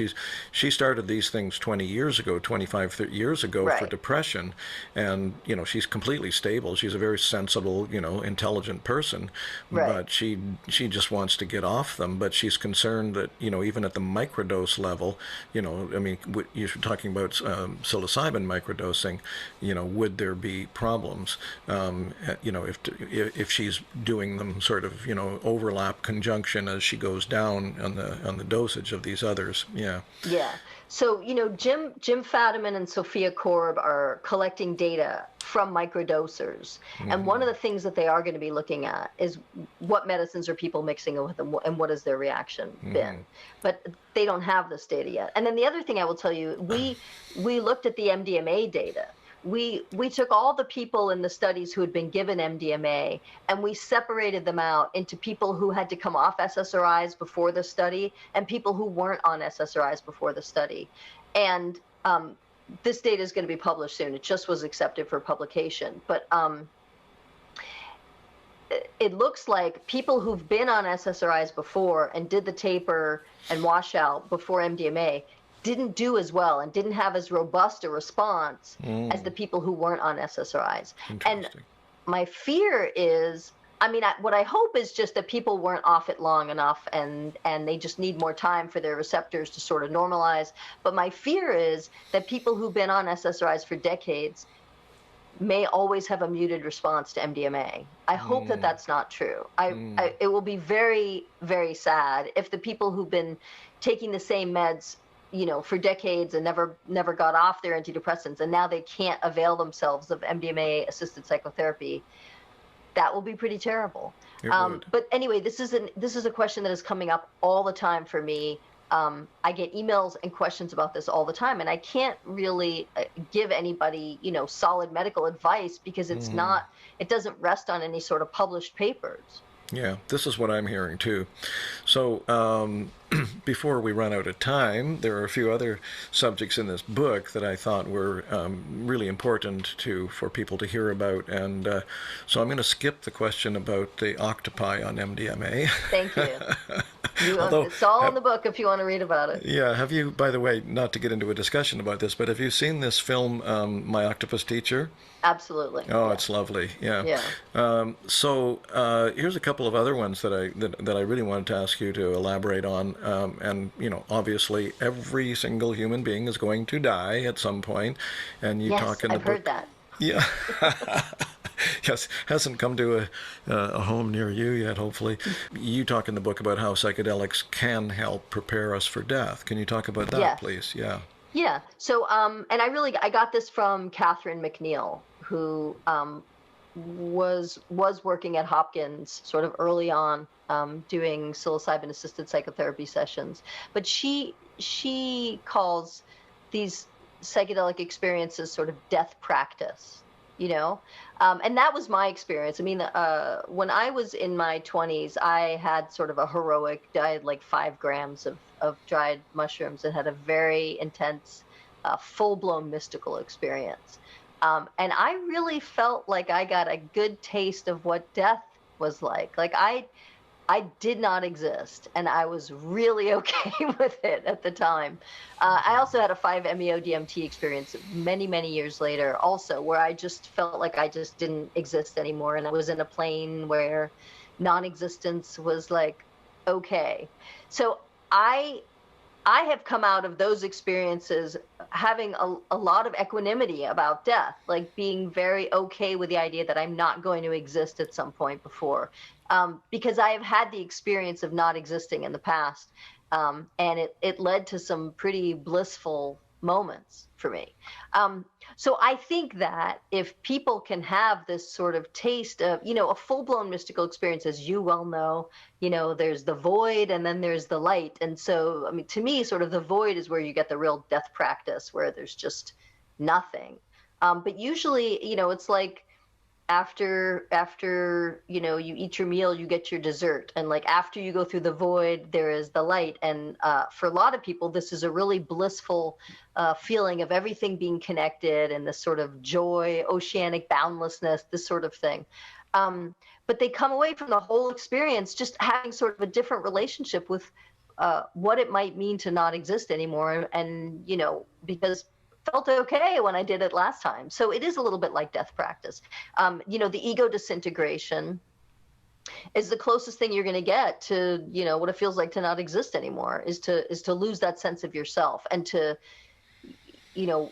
Speaker 1: She started these things 20 years ago, 25, 30 years ago for
Speaker 2: Right.
Speaker 1: depression, and she's completely stable. She's a very sensible, intelligent person,
Speaker 2: Right.
Speaker 1: but she just wants to get off them. But she's concerned that even at the microdose level, I mean, you're talking about psilocybin microdosing, would there be problems? If she's doing them sort of overlap conjunction as she goes down on the dosage of these others. Yeah.
Speaker 2: Yeah. So, Jim Fadiman and Sophia Korb are collecting data from microdosers. And one of the things that they are going to be looking at is what medicines are people mixing with them and what has their reaction been. But they don't have this data yet. And then the other thing I will tell you, we looked at the MDMA data. We took all the people in the studies who had been given MDMA, and we separated them out into people who had to come off SSRIs before the study and people who weren't on SSRIs before the study. And this data is going to be published soon. It just was accepted for publication. But it looks like people who've been on SSRIs before and did the taper and washout before MDMA didn't do as well and didn't have as robust a response as the people who weren't on SSRIs. And my fear is, what I hope is just that people weren't off it long enough and they just need more time for their receptors to sort of normalize. But my fear is that people who've been on SSRIs for decades may always have a muted response to MDMA. I hope that that's not true. It will be very, very sad if the people who've been taking the same meds for decades and never got off their antidepressants, and now they can't avail themselves of MDMA-assisted psychotherapy. That will be pretty terrible. But anyway, this is a question that is coming up all the time for me. I get emails and questions about this all the time, and I can't really give anybody, solid medical advice because it doesn't rest on any sort of published papers.
Speaker 1: Yeah, this is what I'm hearing too. So before we run out of time, there are a few other subjects in this book that I thought were really important for people to hear about. And so I'm going to skip the question about the octopi on MDMA.
Speaker 2: Thank you. Although, it's all in the book if you want to read about it.
Speaker 1: Yeah. Have you, by the way, not to get into a discussion about this, but have you seen this film, My Octopus Teacher?
Speaker 2: Absolutely.
Speaker 1: Oh, yeah. It's lovely. Yeah.
Speaker 2: Yeah.
Speaker 1: So here's a couple of other ones that I really wanted to ask you to elaborate on. And obviously, every single human being is going to die at some point. And you talk in the book.
Speaker 2: I've heard that.
Speaker 1: Yeah. Yes, hasn't come to a home near you yet, hopefully. You talk in the book about how psychedelics can help prepare us for death. Can you talk about that, please? Yeah.
Speaker 2: Yeah. So, and I got this from Catherine McNeil, who was working at Hopkins sort of early on, doing psilocybin-assisted psychotherapy sessions. But she calls these psychedelic experiences sort of death practice, and that was my experience. I mean, when I was in my 20s, I had sort of a heroic diet, like 5 grams of dried mushrooms, and had a very intense, full-blown mystical experience. And I really felt like I got a good taste of what death was like. Like I did not exist, and I was really okay with it at the time. I also had a 5-MeO-DMT experience many, many years later also, where I just felt like I just didn't exist anymore, and I was in a plane where non-existence was like okay. So I have come out of those experiences having a lot of equanimity about death, like being very okay with the idea that I'm not going to exist at some point before, because I have had the experience of not existing in the past, and it led to some pretty blissful moments for me. So I think that if people can have this sort of taste of, a full-blown mystical experience, as you well know, there's the void and then there's the light. And so, to me, sort of the void is where you get the real death practice, where there's just nothing. But usually, it's like after you eat your meal, you get your dessert, and like after you go through the void, there is the light. And for a lot of people, this is a really blissful feeling of everything being connected, and this sort of joy, oceanic boundlessness, this sort of thing. But they come away from the whole experience just having sort of a different relationship with what it might mean to not exist anymore, and because felt okay when I did it last time. So it is a little bit like death practice. The ego disintegration is the closest thing you're going to get to, what it feels like to not exist anymore, is to lose that sense of yourself. And to,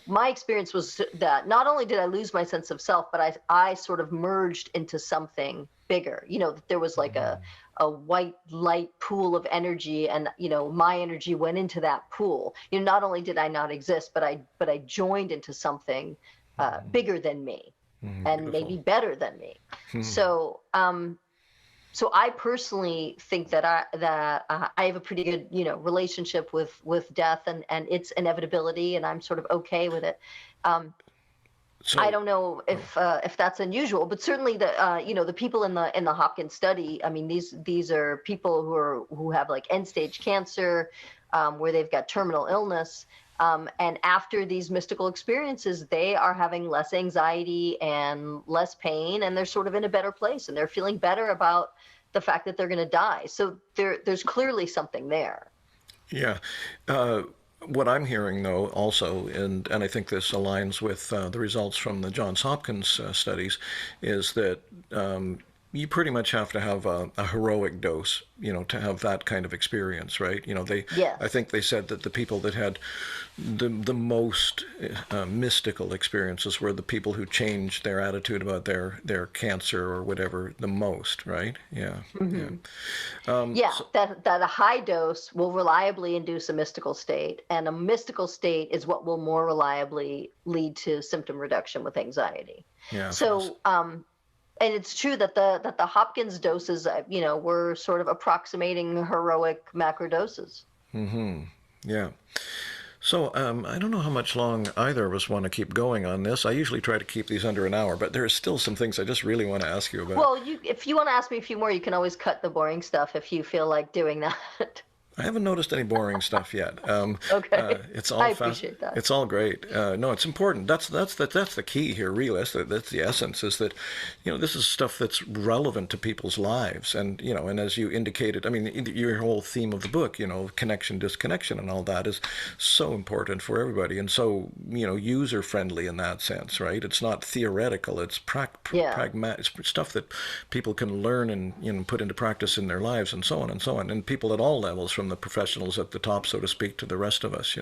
Speaker 2: my experience was that not only did I lose my sense of self, but I sort of merged into something bigger. There was like a white light pool of energy, and my energy went into that pool. Not only did I not exist, but I joined into something bigger than me, and maybe better than me. So I personally think that I have a pretty good relationship with death and its inevitability, and I'm sort of okay with it. So, I don't know if that's unusual, but certainly the people in the Hopkins study, I mean, these are people who have like end stage cancer, where they've got terminal illness, and after these mystical experiences, they are having less anxiety and less pain, and they're sort of in a better place, and they're feeling better about the fact that they're going to die. So there's clearly something there.
Speaker 1: Yeah. What I'm hearing, though, also, and I think this aligns with the results from the Johns Hopkins studies, is that you pretty much have to have a heroic dose, to have that kind of experience, right?
Speaker 2: Yes.
Speaker 1: I think they said that the people that had the most mystical experiences were the people who changed their attitude about their cancer or whatever the most, right? Yeah.
Speaker 2: Mm-hmm. That a high dose will reliably induce a mystical state, and a mystical state is what will more reliably lead to symptom reduction with anxiety.
Speaker 1: Yeah.
Speaker 2: So, and it's true that the Hopkins doses, were sort of approximating heroic macro doses.
Speaker 1: Mm-hmm. Yeah. So I don't know how much long either of us want to keep going on this. I usually try to keep these under an hour, but there are still some things I just really want to ask you about.
Speaker 2: Well, if you want to ask me a few more, you can always cut the boring stuff if you feel like doing that.
Speaker 1: I haven't noticed any boring stuff yet.
Speaker 2: Okay.
Speaker 1: It's all
Speaker 2: I appreciate that.
Speaker 1: It's all great. No, it's important. That's the key here, really. That's the essence. Is that, this is stuff that's relevant to people's lives, and and as you indicated, I mean, your whole theme of the book, connection, disconnection, and all that is so important for everybody, and so user friendly in that sense, right? It's not theoretical. It's pragmatic. It's stuff that people can learn and put into practice in their lives, and so on and so on, and people at all levels, from the professionals at the top, so to speak, to the rest of us,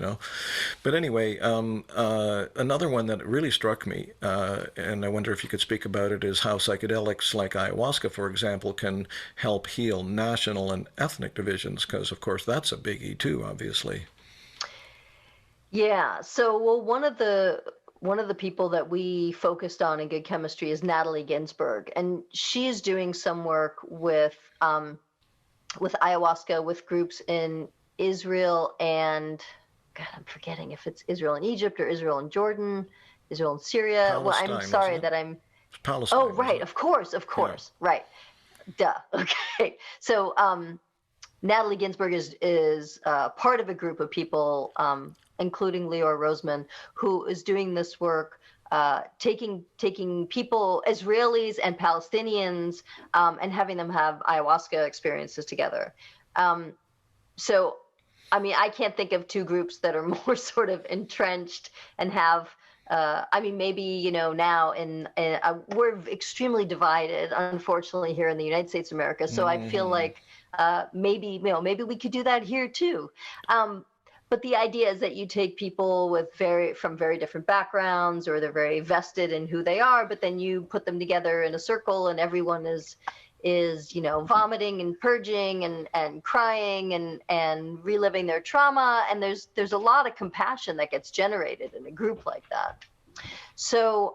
Speaker 1: But anyway, another one that really struck me, and I wonder if you could speak about it, is how psychedelics like ayahuasca, for example, can help heal national and ethnic divisions, because, of course, that's a biggie too, obviously.
Speaker 2: Yeah. So, well, one of the people that we focused on in Good Chemistry is Natalie Ginsburg, and she is doing some work with ayahuasca with groups in Israel and, God, I'm forgetting if it's Israel and Egypt or Israel and Jordan, Israel and Syria.
Speaker 1: Palestine,
Speaker 2: well, I'm sorry that I'm.
Speaker 1: It's Palestine.
Speaker 2: Oh, right. Of course. Yeah. Right. Duh. Okay. So Natalie Ginsburg is part of a group of people, including Leor Roseman, who is doing this work, taking people, Israelis and Palestinians, and having them have ayahuasca experiences together. So, I mean, I can't think of two groups that are more sort of entrenched and have. I mean, maybe now we're extremely divided, unfortunately, here in the United States of America. So I feel like maybe we could do that here too. But the idea is that you take people from very different backgrounds, or they're very vested in who they are, but then you put them together in a circle, and everyone is vomiting and purging and crying and reliving their trauma, and there's a lot of compassion that gets generated in a group like that. So,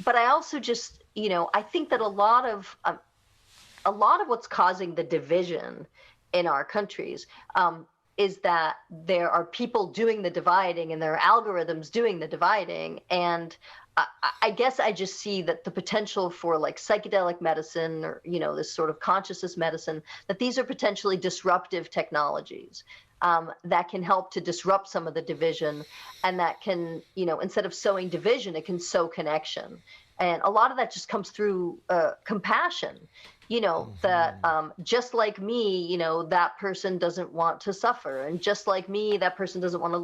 Speaker 2: but I also just I think that a lot of what's causing the division in our countries is that there are people doing the dividing, and there are algorithms doing the dividing, and I guess I just see that the potential for like psychedelic medicine, or this sort of consciousness medicine, that these are potentially disruptive technologies that can help to disrupt some of the division, and that can, instead of sowing division, it can sow connection. And a lot of that just comes through compassion. That just like me, that person doesn't want to suffer, and just like me, that person doesn't want to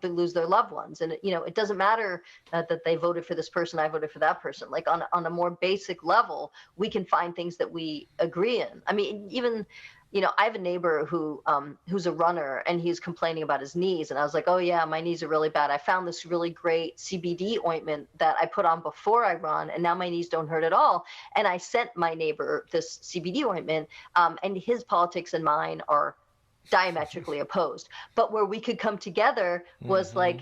Speaker 2: lose their loved ones. And it doesn't matter that they voted for this person, I voted for that person. Like on a more basic level, we can find things that we agree in. I mean, even I have a neighbor who's a runner, and he's complaining about his knees. And I was like, oh yeah, my knees are really bad. I found this really great CBD ointment that I put on before I run, and now my knees don't hurt at all. And I sent my neighbor this CBD ointment, and his politics and mine are diametrically opposed. But where we could come together was like,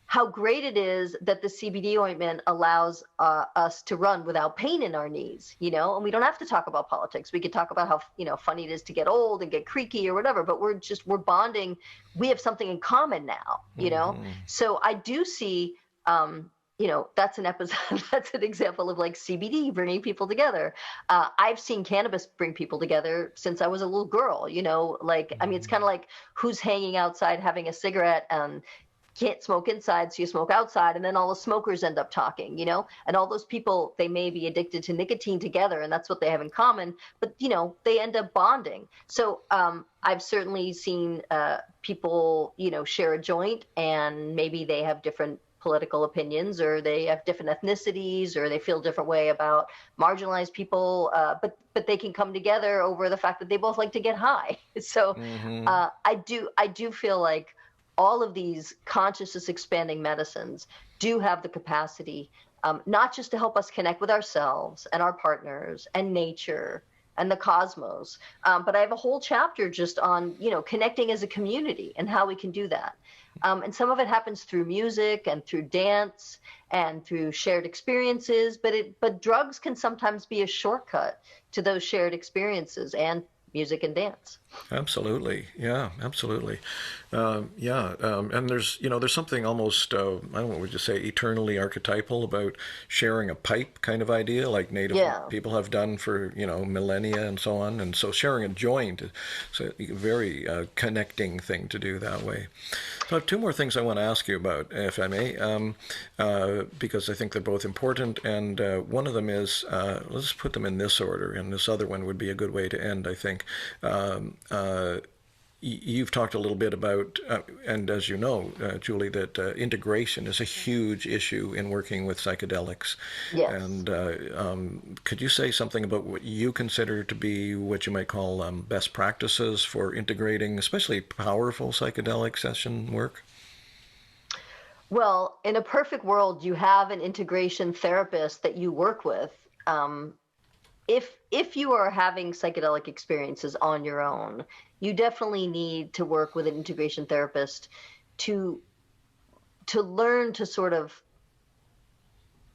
Speaker 2: how great it is that the CBD ointment allows us to run without pain in our knees, and we don't have to talk about politics. We could talk about how, funny it is to get old and get creaky or whatever, but we're bonding. We have something in common now, So I do see, that's an episode, that's an example of like CBD bringing people together. I've seen cannabis bring people together since I was a little girl, I mean, it's kind of like who's hanging outside having a cigarette and can't smoke inside, so you smoke outside, and then all the smokers end up talking, and all those people, they may be addicted to nicotine together, and that's what they have in common, but they end up bonding. So I've certainly seen people share a joint, and maybe they have different political opinions, or they have different ethnicities, or they feel a different way about marginalized people, but they can come together over the fact that they both like to get high. So I do feel like all of these consciousness expanding medicines do have the capacity, not just to help us connect with ourselves and our partners and nature and the cosmos, but I have a whole chapter just on, connecting as a community and how we can do that. And some of it happens through music and through dance and through shared experiences, but drugs can sometimes be a shortcut to those shared experiences and music and dance.
Speaker 1: Absolutely, yeah, absolutely, and there's something almost I don't know, what would you say, eternally archetypal about sharing a pipe kind of idea, like native people have done for millennia and so on, and so sharing a joint is a very connecting thing to do that way. So I have two more things I want to ask you about, if I may, because I think they're both important, and one of them is, let's put them in this order, and this other one would be a good way to end, I think. You've talked a little bit about, and as you know, Julie, that integration is a huge issue in working with psychedelics.
Speaker 2: Yes.
Speaker 1: And could you say something about what you consider to be what you might call best practices for integrating, especially powerful psychedelic session work?
Speaker 2: Well, in a perfect world, you have an integration therapist that you work with. If you are having psychedelic experiences on your own, you definitely need to work with an integration therapist to learn to sort of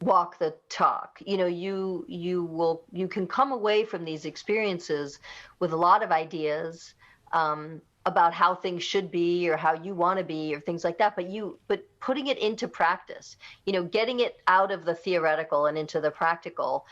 Speaker 2: walk the talk. You can come away from these experiences with a lot of ideas about how things should be or how you want to be or things like that, but putting it into practice, getting it out of the theoretical and into the practical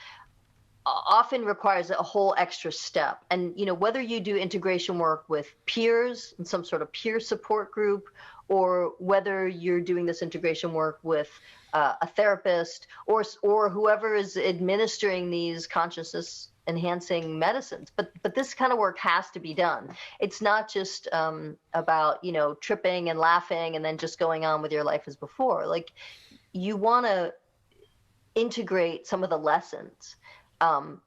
Speaker 2: often requires a whole extra step. And whether you do integration work with peers in some sort of peer support group, or whether you're doing this integration work with a therapist or whoever is administering these consciousness enhancing medicines, but this kind of work has to be done. It's not just about tripping and laughing and then just going on with your life as before. Like, you want to integrate some of the lessons of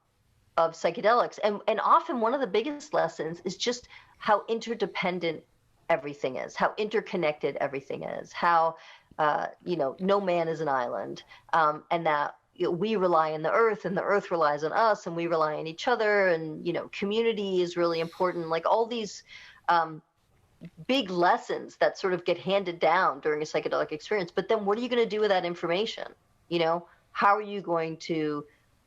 Speaker 2: psychedelics. And often one of the biggest lessons is just how interdependent everything is, how interconnected everything is, how, no man is an island, and that we rely on the earth and the earth relies on us and we rely on each other. And, community is really important. Like all these big lessons that sort of get handed down during a psychedelic experience. But then what are you going to do with that information? How are you going to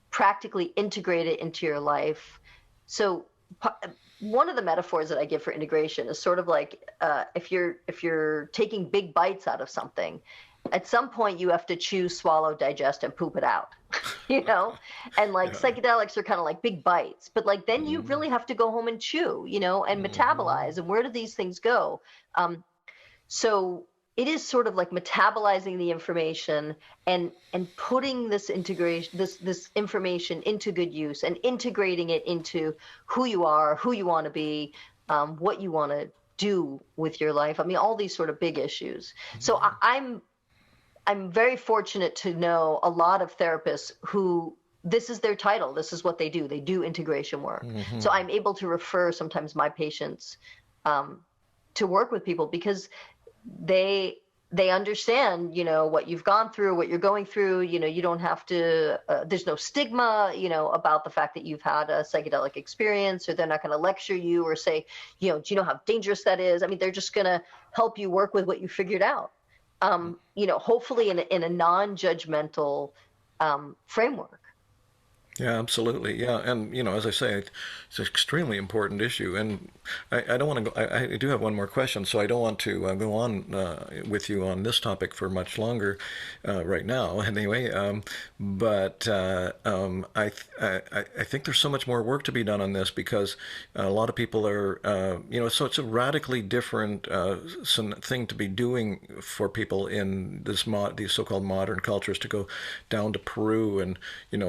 Speaker 2: practically integrate it into your life? So one of the metaphors that I give for integration is sort of like if you're taking big bites out of something, At some point you have to chew, swallow, digest, and poop it out, you know? And like
Speaker 1: Yeah.
Speaker 2: psychedelics are kind of like big bites, but like then you
Speaker 1: Mm-hmm.
Speaker 2: really have to go home and chew, you know, and
Speaker 1: Mm-hmm.
Speaker 2: metabolize. And where do these things go? So it is sort of like metabolizing the information and putting this integration, this information into good use and integrating it into who you are, who you want to be, what you want to do with your life. I mean, all these sort of big issues. So I'm very fortunate to know a lot of therapists who this is their title. This is what they do. They do integration work.
Speaker 1: Mm-hmm.
Speaker 2: So I'm able to refer sometimes my patients um, to work with people because they they understand, you know, what you've gone through, what you're going through. You know, you don't have to. There's no stigma, you know, about the fact that you've had a psychedelic experience, or they're not going to lecture you or say, you know, do you know how dangerous that is? I mean, they're just going to help you work with what you figured out. You know, hopefully in a non-judgmental framework.
Speaker 1: Yeah, absolutely. Yeah, and as I say, it's an extremely important issue, and I don't want to go. I do have one more question, so I don't want to go on with you on this topic for much longer right now. Anyway, but I think there's so much more work to be done on this because a lot of people are, so it's a radically different thing to be doing for people in these so-called modern cultures to go down to Peru and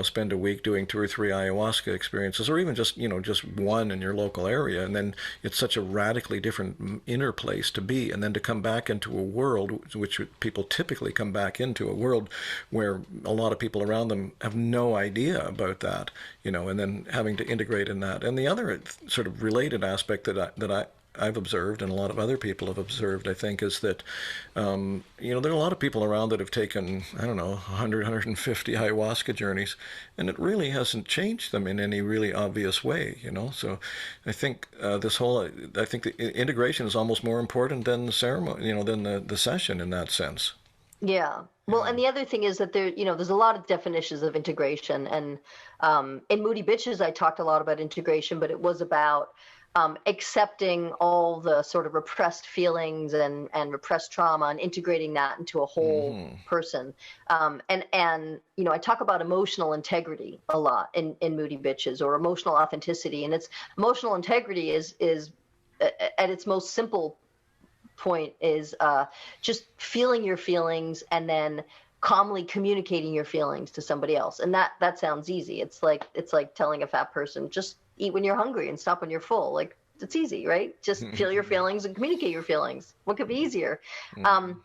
Speaker 1: spend a week doing 2 or 3 ayahuasca experiences, or even just one in your local area, and then it's such a radically different inner place to be, and then to come back into a world which people typically come back into, a world where a lot of people around them have no idea about that, and then having to integrate in that. And the other sort of related aspect I've observed, and a lot of other people have observed, I think, is that, there are a lot of people around that have taken, I don't know, 100, 150 ayahuasca journeys, and it really hasn't changed them in any really obvious way, So I think I think the integration is almost more important than the ceremony, than the session in that sense.
Speaker 2: Yeah. Well,
Speaker 1: Yeah.
Speaker 2: and the other thing is that there's a lot of definitions of integration. And in Moody Bitches, I talked a lot about integration, but it was about accepting all the sort of repressed feelings and repressed trauma and integrating that into a whole
Speaker 1: Mm-hmm.
Speaker 2: person. And I talk about emotional integrity a lot in Moody Bitches, or emotional authenticity. And it's emotional integrity is at its most simple point is just feeling your feelings and then calmly communicating your feelings to somebody else. And that sounds easy. It's like telling a fat person, just eat when you're hungry and stop when you're full. Like, it's easy, right? Just feel your feelings and communicate your feelings. What could be easier?
Speaker 1: Mm-hmm.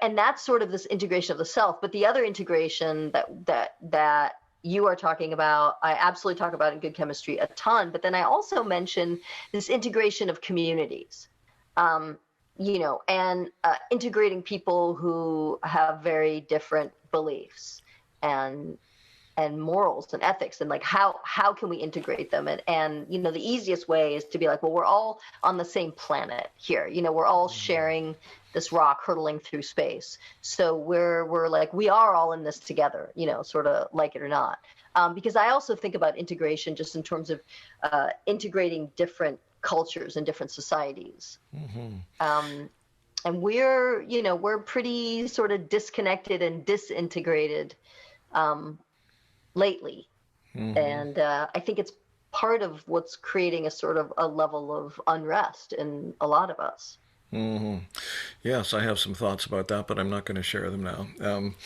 Speaker 2: And that's sort of this integration of the self. But the other integration that you are talking about, I absolutely talk about in Good Chemistry a ton. But then I also mention this integration of communities. And integrating people who have very different beliefs and morals and ethics, and like how can we integrate them? And the easiest way is to be like, well, we're all on the same planet here. We're all sharing this rock hurtling through space. So we're like, we are all in this together, sort of, like it or not. Because I also think about integration just in terms of integrating different cultures and different societies.
Speaker 1: Mm-hmm.
Speaker 2: And we're pretty sort of disconnected and disintegrated lately.
Speaker 1: Mm-hmm.
Speaker 2: And I think it's part of what's creating a sort of a level of unrest in a lot of us.
Speaker 1: Mm-hmm. Yes, I have some thoughts about that, but I'm not going to share them now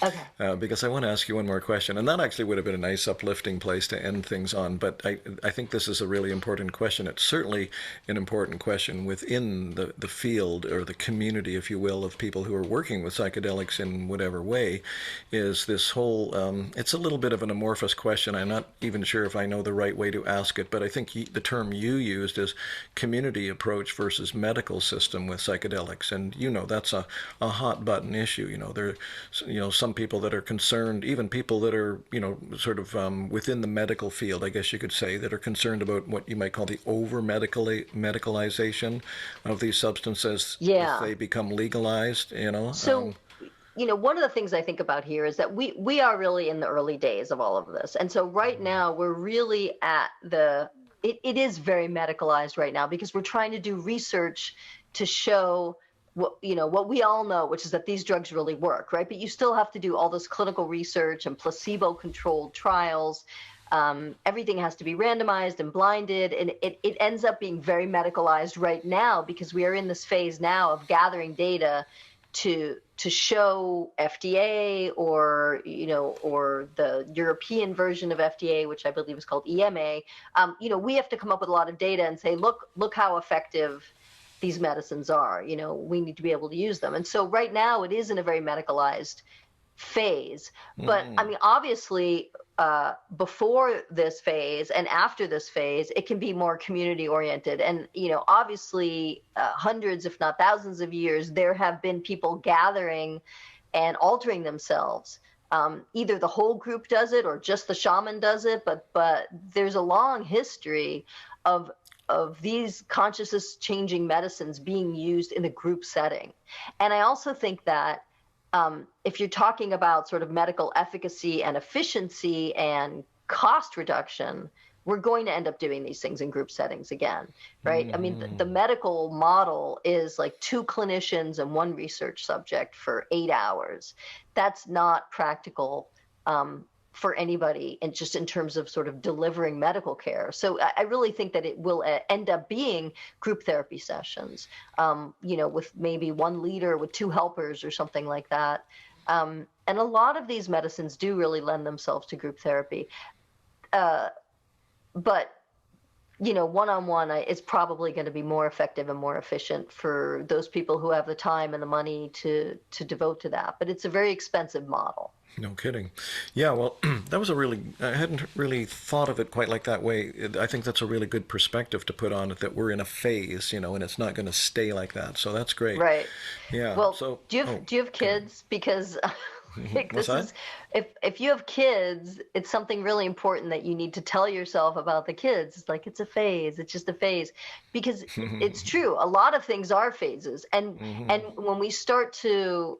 Speaker 2: Okay.
Speaker 1: because I want to ask you one more question, and that actually would have been a nice uplifting place to end things on. But I think this is a really important question. It's certainly an important question within the field, or the community, if you will, of people who are working with psychedelics in whatever way. Is this whole? It's a little bit of an amorphous question. I'm not even sure if I know the right way to ask it, but I think the term you used is community approach versus medical system with psychedelics, and that's a hot button issue. There some people that are concerned, even people that are sort of within the medical field, I guess you could say, that are concerned about what you might call the over medicalization of these substances if
Speaker 2: Yeah.
Speaker 1: they become legalized.
Speaker 2: So, one of the things I think about here is that we are really in the early days of all of this. And so right now we're really at it is very medicalized right now, because we're trying to do research to show what we all know, which is that these drugs really work, right? But you still have to do all this clinical research and placebo-controlled trials. Everything has to be randomized and blinded, and it ends up being very medicalized right now, because we are in this phase now of gathering data to show FDA, or or the European version of FDA, which I believe is called EMA. We have to come up with a lot of data and say, look how effective these medicines are. We need to be able to use them. And so right now it is in a very medicalized phase. But I mean, obviously, before this phase and after this phase, it can be more community oriented. And, obviously, hundreds, if not thousands of years, there have been people gathering and altering themselves. Either the whole group does it or just the shaman does it. But there's a long history of these consciousness changing medicines being used in a group setting. And I also think that if you're talking about sort of medical efficacy and efficiency and cost reduction, we're going to end up doing these things in group settings again, right? I mean, the medical model is like 2 clinicians and 1 research subject for 8 hours. That's not practical for anybody, and just in terms of sort of delivering medical care. So I really think that it will end up being group therapy sessions, with maybe 1 leader with 2 helpers or something like that. And a lot of these medicines do really lend themselves to group therapy. But one-on-one is probably going to be more effective and more efficient for those people who have the time and the money to devote to that. But it's a very expensive model.
Speaker 1: No kidding. Yeah, well, I hadn't really thought of it quite like that way. I think that's a really good perspective to put on it, that we're in a phase, and it's not going to stay like that. So that's great.
Speaker 2: Right.
Speaker 1: Yeah.
Speaker 2: Well,
Speaker 1: so,
Speaker 2: do you have kids? Because
Speaker 1: What's that?
Speaker 2: If you have kids, it's something really important that you need to tell yourself about the kids. It's like, it's a phase. It's just a phase. Because it's true. A lot of things are phases. And when we start to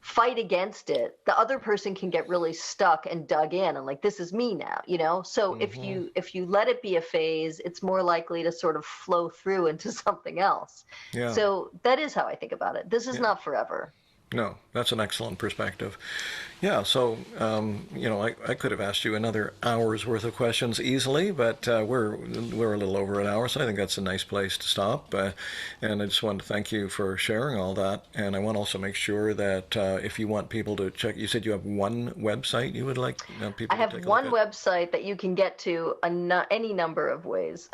Speaker 2: fight against it, the other person can get really stuck and dug in and like, this is me now, So if you let it be a phase, it's more likely to sort of flow through into something else.
Speaker 1: Yeah.
Speaker 2: So that is how I think about it. This is not forever.
Speaker 1: No, that's an excellent perspective. Yeah, so, I could have asked you another hour's worth of questions easily, but we're a little over an hour, so I think that's a nice place to stop. And I just want to thank you for sharing all that. And I want to also make sure that if you want people to check, you said you have 1 website you would like people
Speaker 2: I have
Speaker 1: to take a
Speaker 2: one
Speaker 1: look at?
Speaker 2: website that you can get to any number of ways.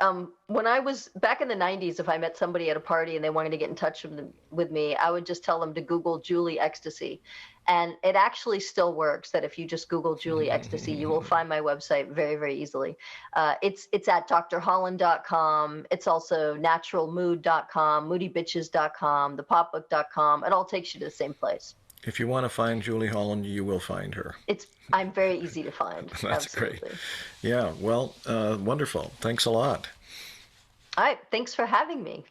Speaker 2: When I was back in the 90s, if I met somebody at a party and they wanted to get in touch with me, I would just tell them to Google Julie Ecstasy. And it actually still works, that if you just Google Julie Ecstasy, you will find my website very, very easily. It's at drholland.com. It's also naturalmood.com, moodybitches.com, thepopbook.com. It all takes you to the same place.
Speaker 1: If you want to find Julie Holland, you will find her.
Speaker 2: I'm very easy to find.
Speaker 1: That's
Speaker 2: Absolutely.
Speaker 1: great. Yeah, well, wonderful. Thanks a lot.
Speaker 2: All right. Thanks for having me.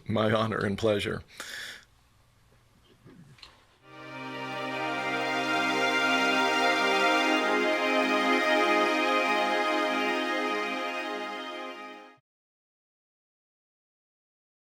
Speaker 1: My honor and pleasure.